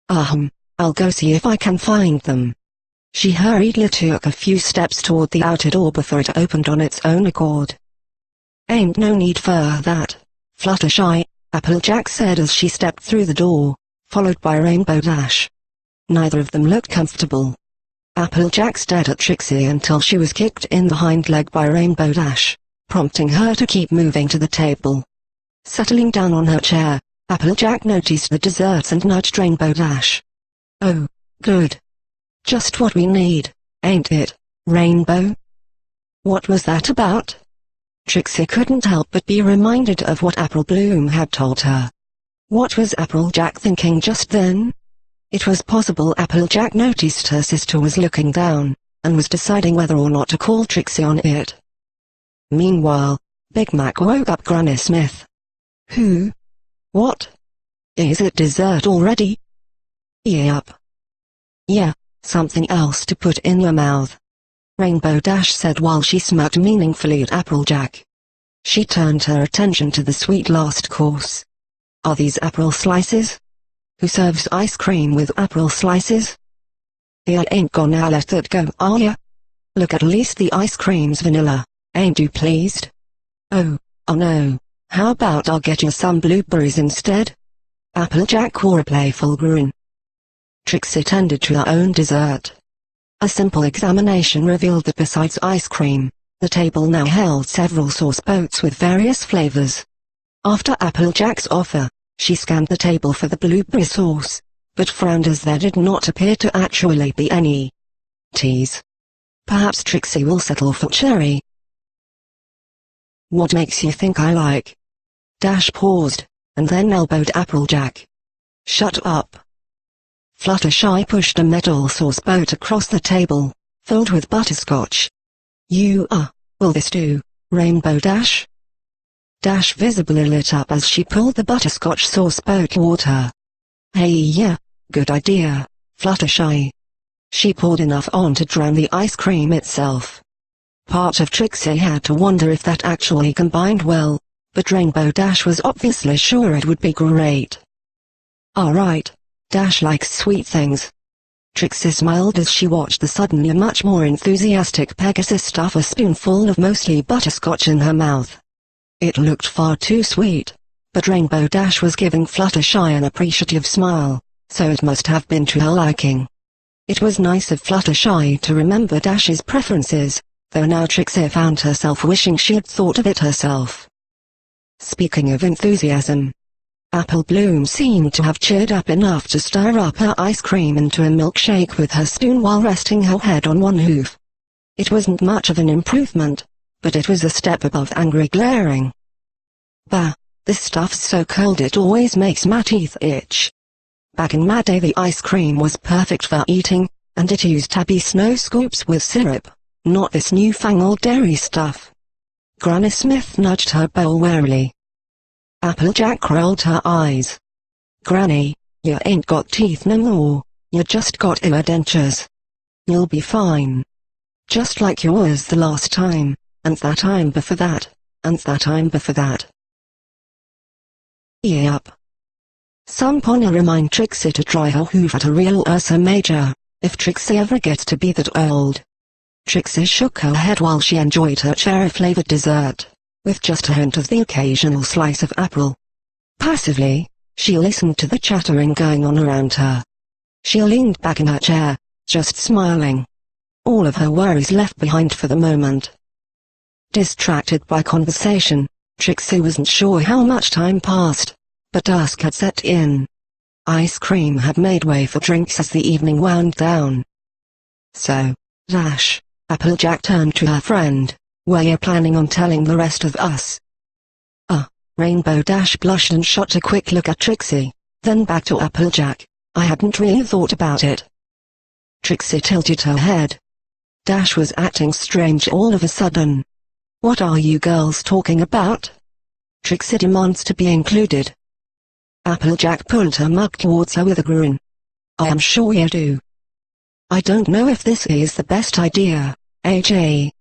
I'll go see if I can find them. She hurriedly took a few steps toward the outer door before it opened on its own accord. Ain't no need for that, Fluttershy, Applejack said as she stepped through the door, followed by Rainbow Dash. Neither of them looked comfortable. Applejack stared at Trixie until she was kicked in the hind leg by Rainbow Dash, prompting her to keep moving to the table. Settling down on her chair, Applejack noticed the desserts and nudged Rainbow Dash. Oh, good. Just what we need, ain't it, Rainbow? What was that about? Trixie couldn't help but be reminded of what Apple Bloom had told her. What was Applejack thinking just then? It was possible Applejack noticed her sister was looking down, and was deciding whether or not to call Trixie on it. Meanwhile, Big Mac woke up Granny Smith. Who? What? Is it dessert already? Yep. Yeah, something else to put in your mouth, Rainbow Dash said while she smirked meaningfully at Applejack. She turned her attention to the sweet last course. Are these apple slices? Who serves ice cream with apple slices? You ain't gonna let that go, are ya? Look, at least the ice cream's vanilla, ain't you pleased? Oh no, how about I'll get you some blueberries instead? Applejack wore a playful grin. Trixie tended to her own dessert. A simple examination revealed that besides ice cream, the table now held several sauce boats with various flavors. After Applejack's offer, she scanned the table for the blueberry sauce, but frowned as there did not appear to actually be any. Tease. Perhaps Trixie will settle for cherry. What makes you think I like? Dash paused, and then elbowed Applejack. Shut up. Fluttershy pushed a metal sauce boat across the table, filled with butterscotch. Will this do, Rainbow Dash? Dash visibly lit up as she pulled the butterscotch sauce boat toward her. Hey, yeah, good idea, Fluttershy. She poured enough on to drown the ice cream itself. Part of Trixie had to wonder if that actually combined well, but Rainbow Dash was obviously sure it would be great. Alright, Dash likes sweet things. Trixie smiled as she watched the suddenly much more enthusiastic Pegasus stuff a spoonful of mostly butterscotch in her mouth. It looked far too sweet, but Rainbow Dash was giving Fluttershy an appreciative smile, so it must have been to her liking. It was nice of Fluttershy to remember Dash's preferences, though now Trixie found herself wishing she had thought of it herself. Speaking of enthusiasm, Apple Bloom seemed to have cheered up enough to stir up her ice cream into a milkshake with her spoon while resting her head on one hoof. It wasn't much of an improvement, but it was a step above angry glaring. Bah, this stuff's so cold it always makes my teeth itch. Back in my day the ice cream was perfect for eating, and it used tabby snow scoops with syrup, not this newfangled dairy stuff. Granny Smith nudged her bowl warily. Applejack rolled her eyes. Granny, you ain't got teeth no more, you just got ear dentures. You'll be fine. Just like yours the last time. And that time before that, and that time before that. Yep. Some pony remind Trixie to try her hoof at a real Ursa Major, if Trixie ever gets to be that old. Trixie shook her head while she enjoyed her cherry-flavored dessert, with just a hint of the occasional slice of apple. Passively, she listened to the chattering going on around her. She leaned back in her chair, just smiling. All of her worries left behind for the moment. Distracted by conversation, Trixie wasn't sure how much time passed, but dusk had set in. Ice cream had made way for drinks as the evening wound down. So, Dash, Applejack turned to her friend, were you planning on telling the rest of us? Rainbow Dash blushed and shot a quick look at Trixie, then back to Applejack. I hadn't really thought about it. Trixie tilted her head. Dash was acting strange all of a sudden. What are you girls talking about? Trixie demands to be included. Applejack pulled her mug towards her with a grin. I am sure you do. I don't know if this is the best idea, AJ,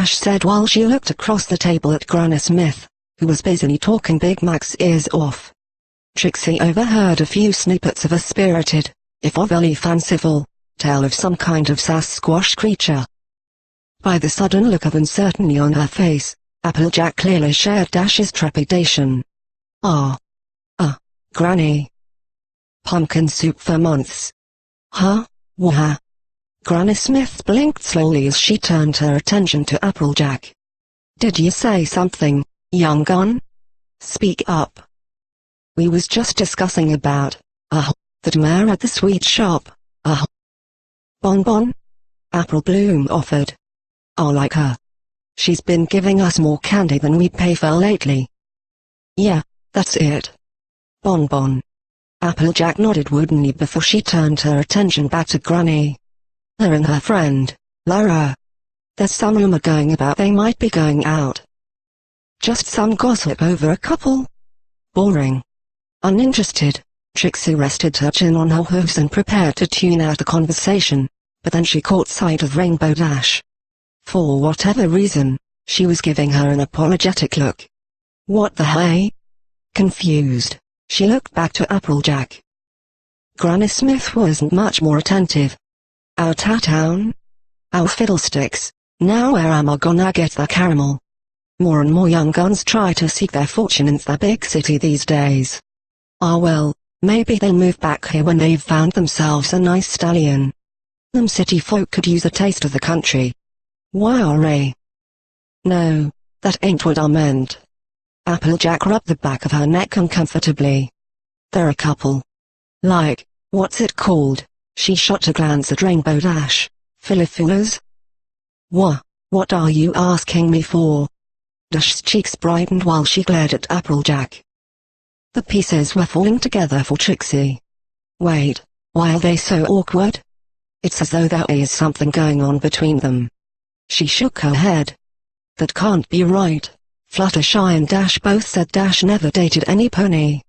said while she looked across the table at Granny Smith, who was busily talking Big Mac's ears off. Trixie overheard a few snippets of a spirited, if overly fanciful, tale of some kind of Sasquatch creature. By the sudden look of uncertainty on her face, Applejack clearly shared Dash's trepidation. Granny. Pumpkin soup for months. Huh? Wha? Granny Smith blinked slowly as she turned her attention to Applejack. Did you say something, young gun? Speak up. We was just discussing about, that mare at the sweet shop, Bonbon? Apple Bloom offered. I like her. She's been giving us more candy than we pay for lately. Yeah, that's it. Bonbon. Applejack nodded woodenly before she turned her attention back to Granny. Her and her friend, Laura. There's some rumor going about they might be going out. Just some gossip over a couple. Boring. Uninterested, Trixie rested her chin on her hooves and prepared to tune out the conversation, but then she caught sight of Rainbow Dash. For whatever reason, she was giving her an apologetic look. What the hey? Confused, she looked back to Applejack. Granny Smith wasn't much more attentive. Out of town? Oh fiddlesticks, now where am I gonna get the caramel? More and more young guns try to seek their fortune in the big city these days. Well, maybe they'll move back here when they've found themselves a nice stallion. Them city folk could use a taste of the country. Why? No, that ain't what I meant. Applejack rubbed the back of her neck uncomfortably. They're a couple. Like, what's it called? She shot a glance at Rainbow Dash. Filifulas? What are you asking me for? Dash's cheeks brightened while she glared at Applejack. The pieces were falling together for Trixie. Wait, why are they so awkward? It's as though there is something going on between them. She shook her head. That can't be right. Fluttershy and Dash both said Dash never dated any pony.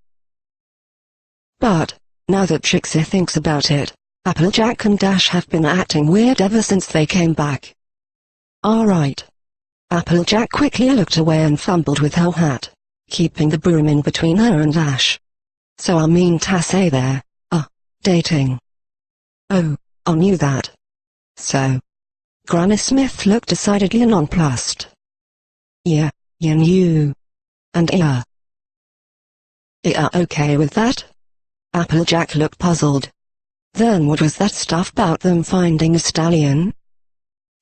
But, now that Trixie thinks about it, Applejack and Dash have been acting weird ever since they came back. Alright. Applejack quickly looked away and fumbled with her hat, keeping the broom in between her and Dash. So I mean to say there, dating. Oh, I knew that. So. Granny Smith looked decidedly nonplussed. Yeah, you knew. And you're okay with that? Applejack looked puzzled. Then what was that stuff about them finding a stallion?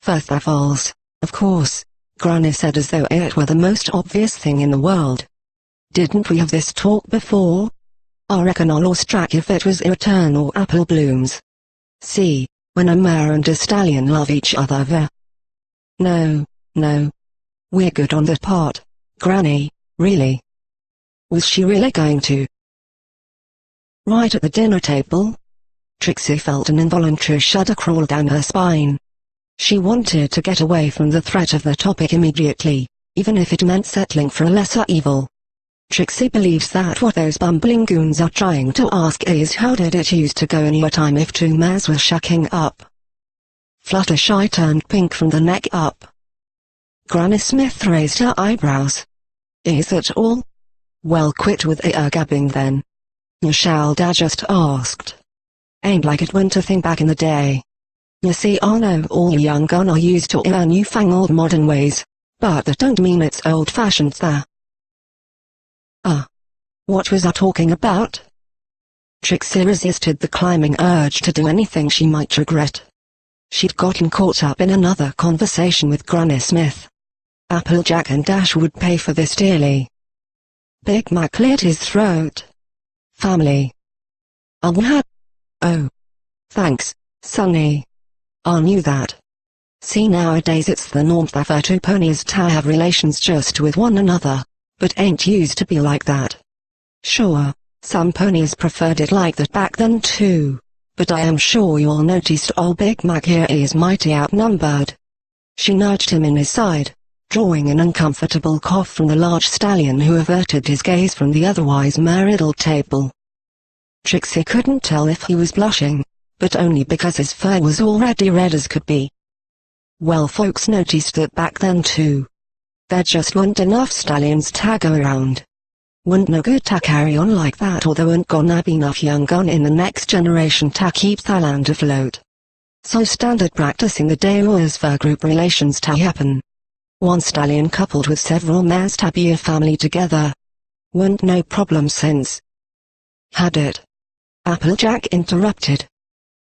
First of course, Granny said as though it were the most obvious thing in the world. Didn't we have this talk before? I reckon I lost track if it was Return or Apple Blooms. See, when a mare and a stallion love each other No. We're good on that part, Granny, really. Was she really going to? Right at the dinner table? Trixie felt an involuntary shudder crawl down her spine. She wanted to get away from the threat of the topic immediately, even if it meant settling for a lesser evil. Trixie believes that what those bumbling goons are trying to ask is how did it used to go in your time if two mares were shucking up. Fluttershy turned pink from the neck up. Granny Smith raised her eyebrows. Is that all? Well, quit with the gabbing then. Dad just asked. Ain't like it went a thing back in the day. You see, I know all young gun are used to newfangled modern ways, but that don't mean it's old-fashioned there. What was I talking about? Trixie resisted the climbing urge to do anything she might regret. She'd gotten caught up in another conversation with Granny Smith. Applejack and Dash would pay for this dearly. Big Mac cleared his throat. Family. Oh. Thanks, Sonny. I knew that. See, nowadays it's the norm for two ponies to have relations just with one another, but ain't used to be like that. Sure, some ponies preferred it like that back then too, but I am sure you all noticed old Big Mac here is mighty outnumbered. She nudged him in his side, drawing an uncomfortable cough from the large stallion who averted his gaze from the otherwise mare-riddled table. Trixie couldn't tell if he was blushing, but only because his fur was already red as could be. Well, folks noticed that back then too. There just weren't enough stallions to go around. Weren't no good to carry on like that, or there weren't gonna be enough young gun in the next generation to keep the land afloat. So standard practice in the day was for group relations to happen. One stallion coupled with several mares to be a family together. Weren't no problem since. Had it? Applejack interrupted.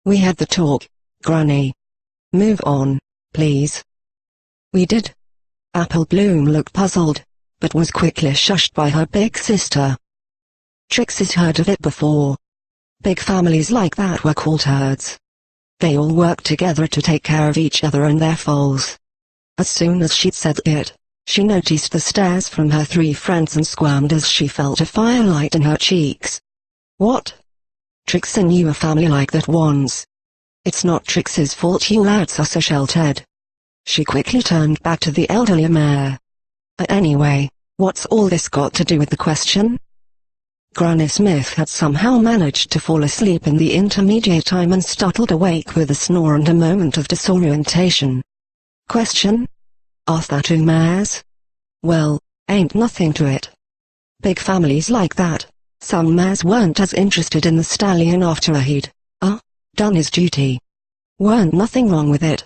We had the talk, Granny. Move on, please. We did. Apple Bloom looked puzzled, but was quickly shushed by her big sister. Trixie's heard of it before. Big families like that were called herds. They all worked together to take care of each other and their foals. As soon as she'd said it, she noticed the stares from her three friends and squirmed as she felt a firelight in her cheeks. What? Trixie knew a family like that once. It's not Trixie's fault you lads are so sheltered. She quickly turned back to the elderly mare. Anyway, what's all this got to do with the question? Granny Smith had somehow managed to fall asleep in the intermediate time and startled awake with a snore and a moment of disorientation. Question? Asked the two mares. Well, ain't nothing to it. Big families like that, some mares weren't as interested in the stallion after he'd, done his duty. Weren't nothing wrong with it.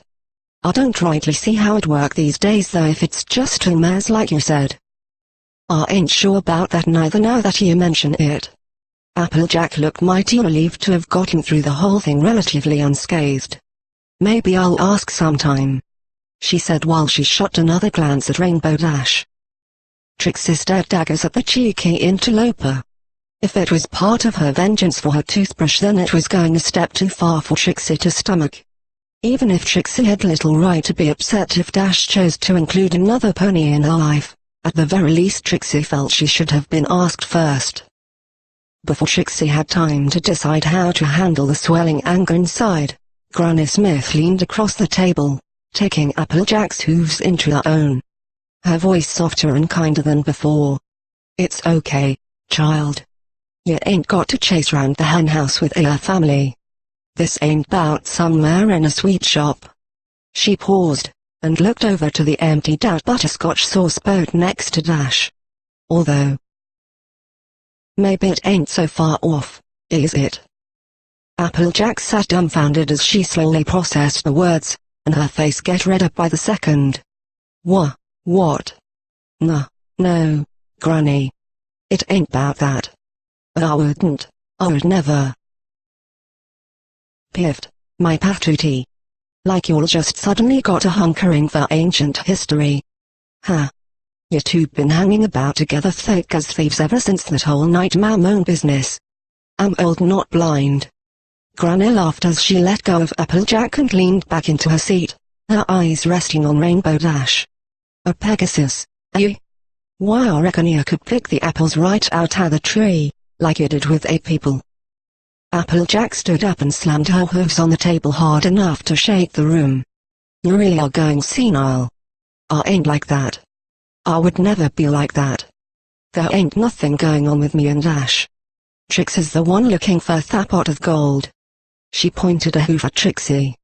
I don't rightly see how it work these days though if it's just two mares like you said. I ain't sure about that neither now that you mention it. Applejack looked mighty relieved to have gotten through the whole thing relatively unscathed. Maybe I'll ask sometime, she said while she shot another glance at Rainbow Dash. Trixie stared daggers at the cheeky interloper. If it was part of her vengeance for her toothbrush, then it was going a step too far for Trixie to stomach. Even if Trixie had little right to be upset if Dash chose to include another pony in her life, at the very least Trixie felt she should have been asked first. Before Trixie had time to decide how to handle the swelling anger inside, Granny Smith leaned across the table, taking Applejack's hooves into her own. Her voice softer and kinder than before. It's okay, child. You ain't got to chase round the henhouse with your family. This ain't 'bout some mare in a sweet shop. She paused, and looked over to the emptied out butterscotch sauce boat next to Dash. Although, maybe it ain't so far off, is it? Applejack sat dumbfounded as she slowly processed the words, and her face get redder by the second. What? No, Granny. It ain't 'bout that. I would never. Piffed, my patootie. Like you'll just suddenly got a hunkering for ancient history. Huh. You two been hanging about together thick as thieves ever since that whole night Mammon business. I'm old not blind. Granny laughed as she let go of Applejack and leaned back into her seat, her eyes resting on Rainbow Dash. A Pegasus, eh? Why I reckon you could pick the apples right out of the tree, like you did with 8 people. Applejack stood up and slammed her hooves on the table hard enough to shake the room. You really are going senile. I ain't like that. I would never be like that. There ain't nothing going on with me and Dash. Trixie's the one looking for that pot of gold. She pointed a hoof at Trixie.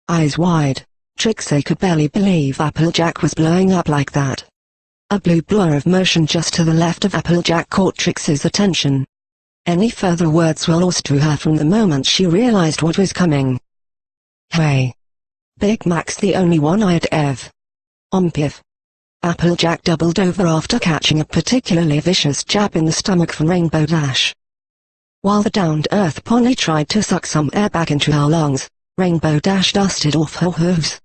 Eyes wide, Trixie could barely believe Applejack was blowing up like that. A blue blur of motion just to the left of Applejack caught Trixie's attention. Any further words were lost to her from the moment she realized what was coming. Hey. Big Mac's the only one I'd ev. Piff. Applejack doubled over after catching a particularly vicious jab in the stomach from Rainbow Dash. While the down-to-earth pony tried to suck some air back into her lungs, Rainbow Dash dusted off her hooves.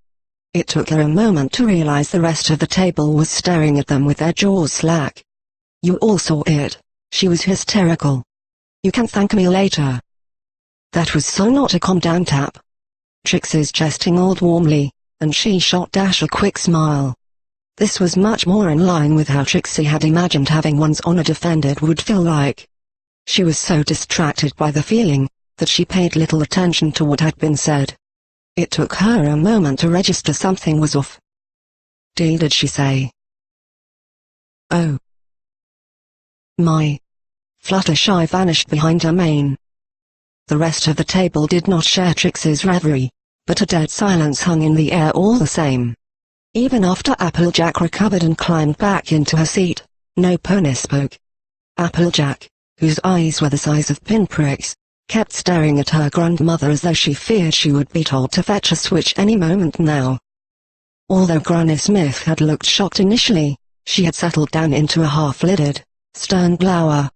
It took her a moment to realize the rest of the table was staring at them with their jaws slack. You all saw it. She was hysterical. You can thank me later. That was so not a calm-down tap. Trixie's chest tingled warmly, and she shot Dash a quick smile. This was much more in line with how Trixie had imagined having one's honor defended would feel like. She was so distracted by the feeling, that she paid little attention to what had been said. It took her a moment to register something was off. Did she say? Oh. My. Fluttershy vanished behind her mane. The rest of the table did not share Trixie's reverie, but a dead silence hung in the air all the same. Even after Applejack recovered and climbed back into her seat, no pony spoke. Applejack, whose eyes were the size of pinpricks, kept staring at her grandmother as though she feared she would be told to fetch a switch any moment now. Although Granny Smith had looked shocked initially, she had settled down into a half-lidded, stern glower.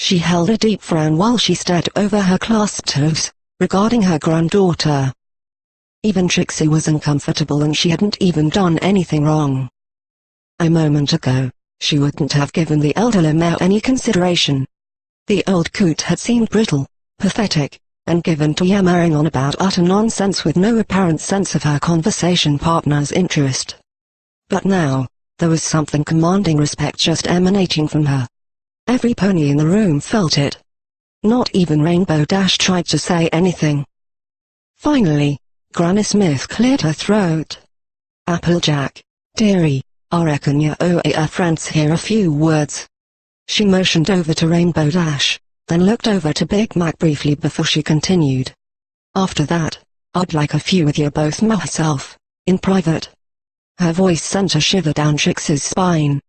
She held a deep frown while she stared over her clasped toes, regarding her granddaughter. Even Trixie was uncomfortable, and she hadn't even done anything wrong. A moment ago, she wouldn't have given the elderly mare any consideration. The old coot had seemed brittle, pathetic, and given to yammering on about utter nonsense with no apparent sense of her conversation partner's interest. But now, there was something commanding respect just emanating from her. Every pony in the room felt it. Not even Rainbow Dash tried to say anything. Finally, Granny Smith cleared her throat. "Applejack, dearie, I reckon you owe our friends here a few words." She motioned over to Rainbow Dash, then looked over to Big Mac briefly before she continued. "After that, I'd like a few with you both myself, in private." Her voice sent a shiver down Trixie's spine.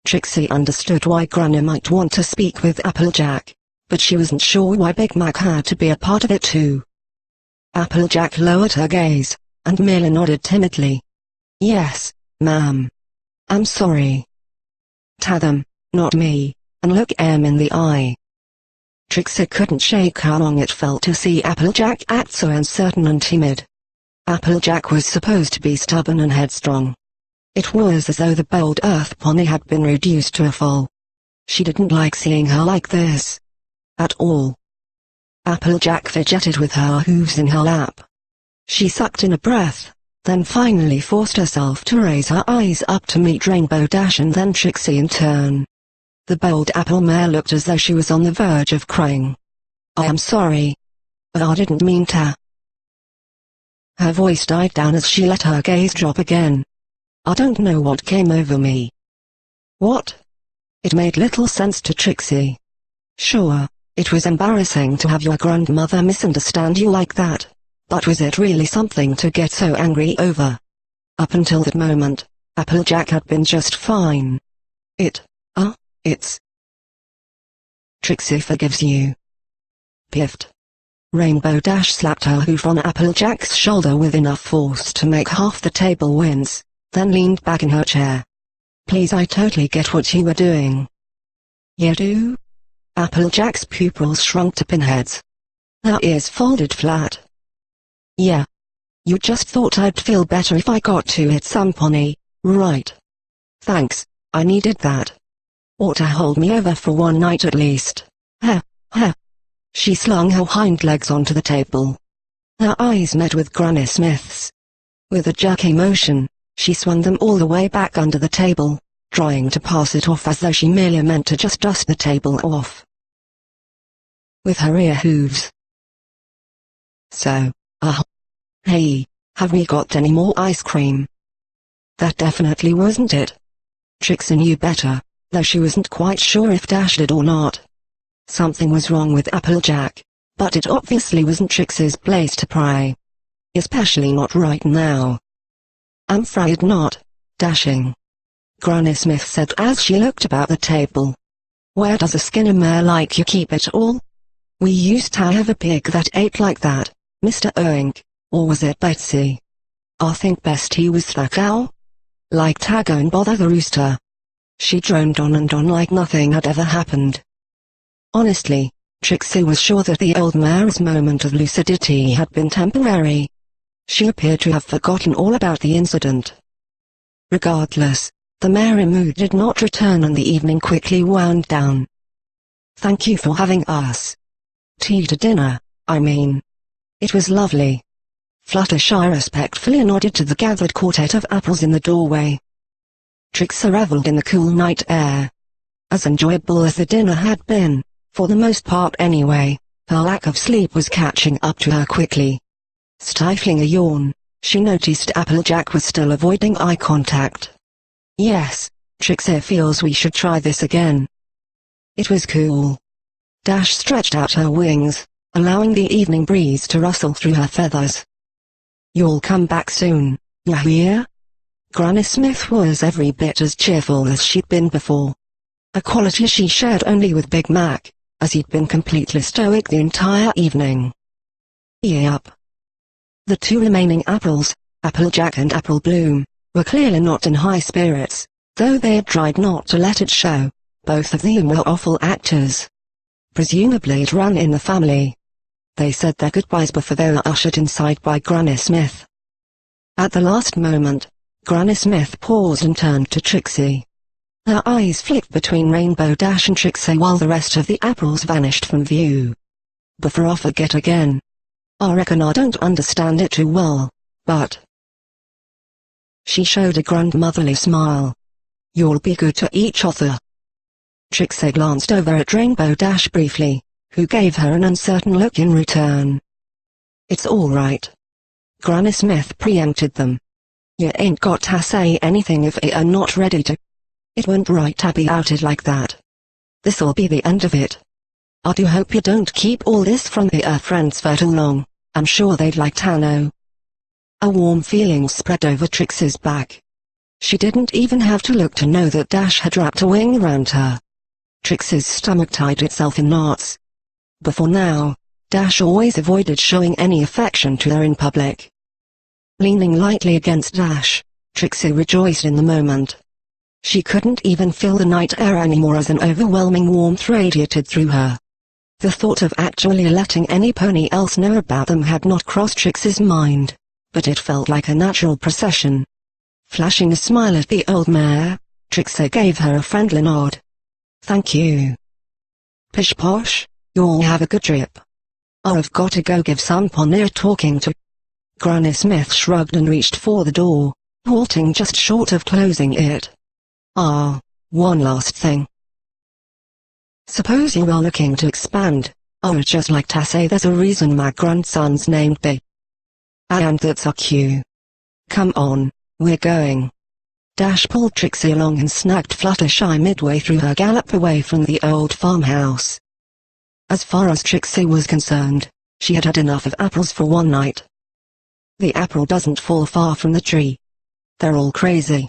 Trixie understood why Granny might want to speak with Applejack, but she wasn't sure why Big Mac had to be a part of it too. Applejack lowered her gaze, and merely nodded timidly. "Yes, ma'am. I'm sorry." "Tell them, not me, and look 'em in the eye." Trixie couldn't shake how long it felt to see Applejack act so uncertain and timid. Applejack was supposed to be stubborn and headstrong. It was as though the bold earth pony had been reduced to a foal. She didn't like seeing her like this. At all. Applejack fidgeted with her hooves in her lap. She sucked in a breath, then finally forced herself to raise her eyes up to meet Rainbow Dash and then Trixie in turn. The bold apple mare looked as though she was on the verge of crying. "I am sorry. I didn't mean to." Her voice died down as she let her gaze drop again. "I don't know what came over me." "What?" It made little sense to Trixie. Sure, it was embarrassing to have your grandmother misunderstand you like that, but was it really something to get so angry over? Up until that moment, Applejack had been just fine. It's... Trixie forgives you." Piffed. Rainbow Dash slapped her hoof on Applejack's shoulder with enough force to make half the table wince, then leaned back in her chair. "Please, I totally get what you were doing." "You do?" Applejack's pupils shrunk to pinheads. Her ears folded flat. "Yeah. You just thought I'd feel better if I got to hit some pony, right? Thanks, I needed that. Ought to hold me over for one night at least. Heh, heh." She slung her hind legs onto the table. Her eyes met with Granny Smith's. With a jerky motion, she swung them all the way back under the table, trying to pass it off as though she merely meant to just dust the table off with her rear hooves. "So, hey, have we got any more ice cream?" That definitely wasn't it. Trixie knew better, though she wasn't quite sure if Dash did or not. Something was wrong with Applejack, but it obviously wasn't Trixie's place to pry. Especially not right now. "I'm afraid not, Dashing," Granny Smith said as she looked about the table. "Where does a skinny mare like you keep it all? We used to have a pig that ate like that, Mr. Oink, or was it Betsy? I think best he was the cow. Like Tag and Bother the rooster." She droned on and on like nothing had ever happened. Honestly, Trixie was sure that the old mare's moment of lucidity had been temporary. She appeared to have forgotten all about the incident. Regardless, the merry mood did not return and the evening quickly wound down. "Thank you for having us. Tea to dinner, I mean. It was lovely." Fluttershy respectfully nodded to the gathered quartet of apples in the doorway. Trixie reveled in the cool night air. As enjoyable as the dinner had been, for the most part anyway, her lack of sleep was catching up to her quickly. Stifling a yawn, she noticed Applejack was still avoiding eye contact. "Yes, Trixie feels we should try this again." It was cool. Dash stretched out her wings, allowing the evening breeze to rustle through her feathers. "You'll come back soon, you hear?" Granny Smith was every bit as cheerful as she'd been before. A quality she shared only with Big Mac, as he'd been completely stoic the entire evening. Yep. The two remaining apples, Applejack and Apple Bloom, were clearly not in high spirits, though they had tried not to let it show. Both of them were awful actors. Presumably it ran in the family. They said their goodbyes before they were ushered inside by Granny Smith. At the last moment, Granny Smith paused and turned to Trixie. Her eyes flicked between Rainbow Dash and Trixie while the rest of the apples vanished from view. "Before I forget again. I reckon I don't understand it too well, but..." She showed a grandmotherly smile. "You'll be good to each other." Trixie glanced over at Rainbow Dash briefly, who gave her an uncertain look in return. "It's all right." Granny Smith preempted them. "You ain't got to say anything if you're not ready to. It won't right to be outed like that. This'll be the end of it. I do hope you don't keep all this from your friends for too long. I'm sure they'd like to know." A warm feeling spread over Trixie's back. She didn't even have to look to know that Dash had wrapped a wing around her. Trixie's stomach tied itself in knots. Before now, Dash always avoided showing any affection to her in public. Leaning lightly against Dash, Trixie rejoiced in the moment. She couldn't even feel the night air anymore as an overwhelming warmth radiated through her. The thought of actually letting any pony else know about them had not crossed Trixie's mind, but it felt like a natural procession. Flashing a smile at the old mare, Trixie gave her a friendly nod. "Thank you." "Pish posh, you'll have a good trip. I've got to go give some pony a talking to." Granny Smith shrugged and reached for the door, halting just short of closing it. One last thing. Suppose you are looking to expand. I would just like to say there's a reason my grandson's named B. And that's our cue. Come on, we're going. Dash pulled Trixie along and snagged Fluttershy midway through her gallop away from the old farmhouse. As far as Trixie was concerned, she had had enough of apples for one night. The apple doesn't fall far from the tree. They're all crazy.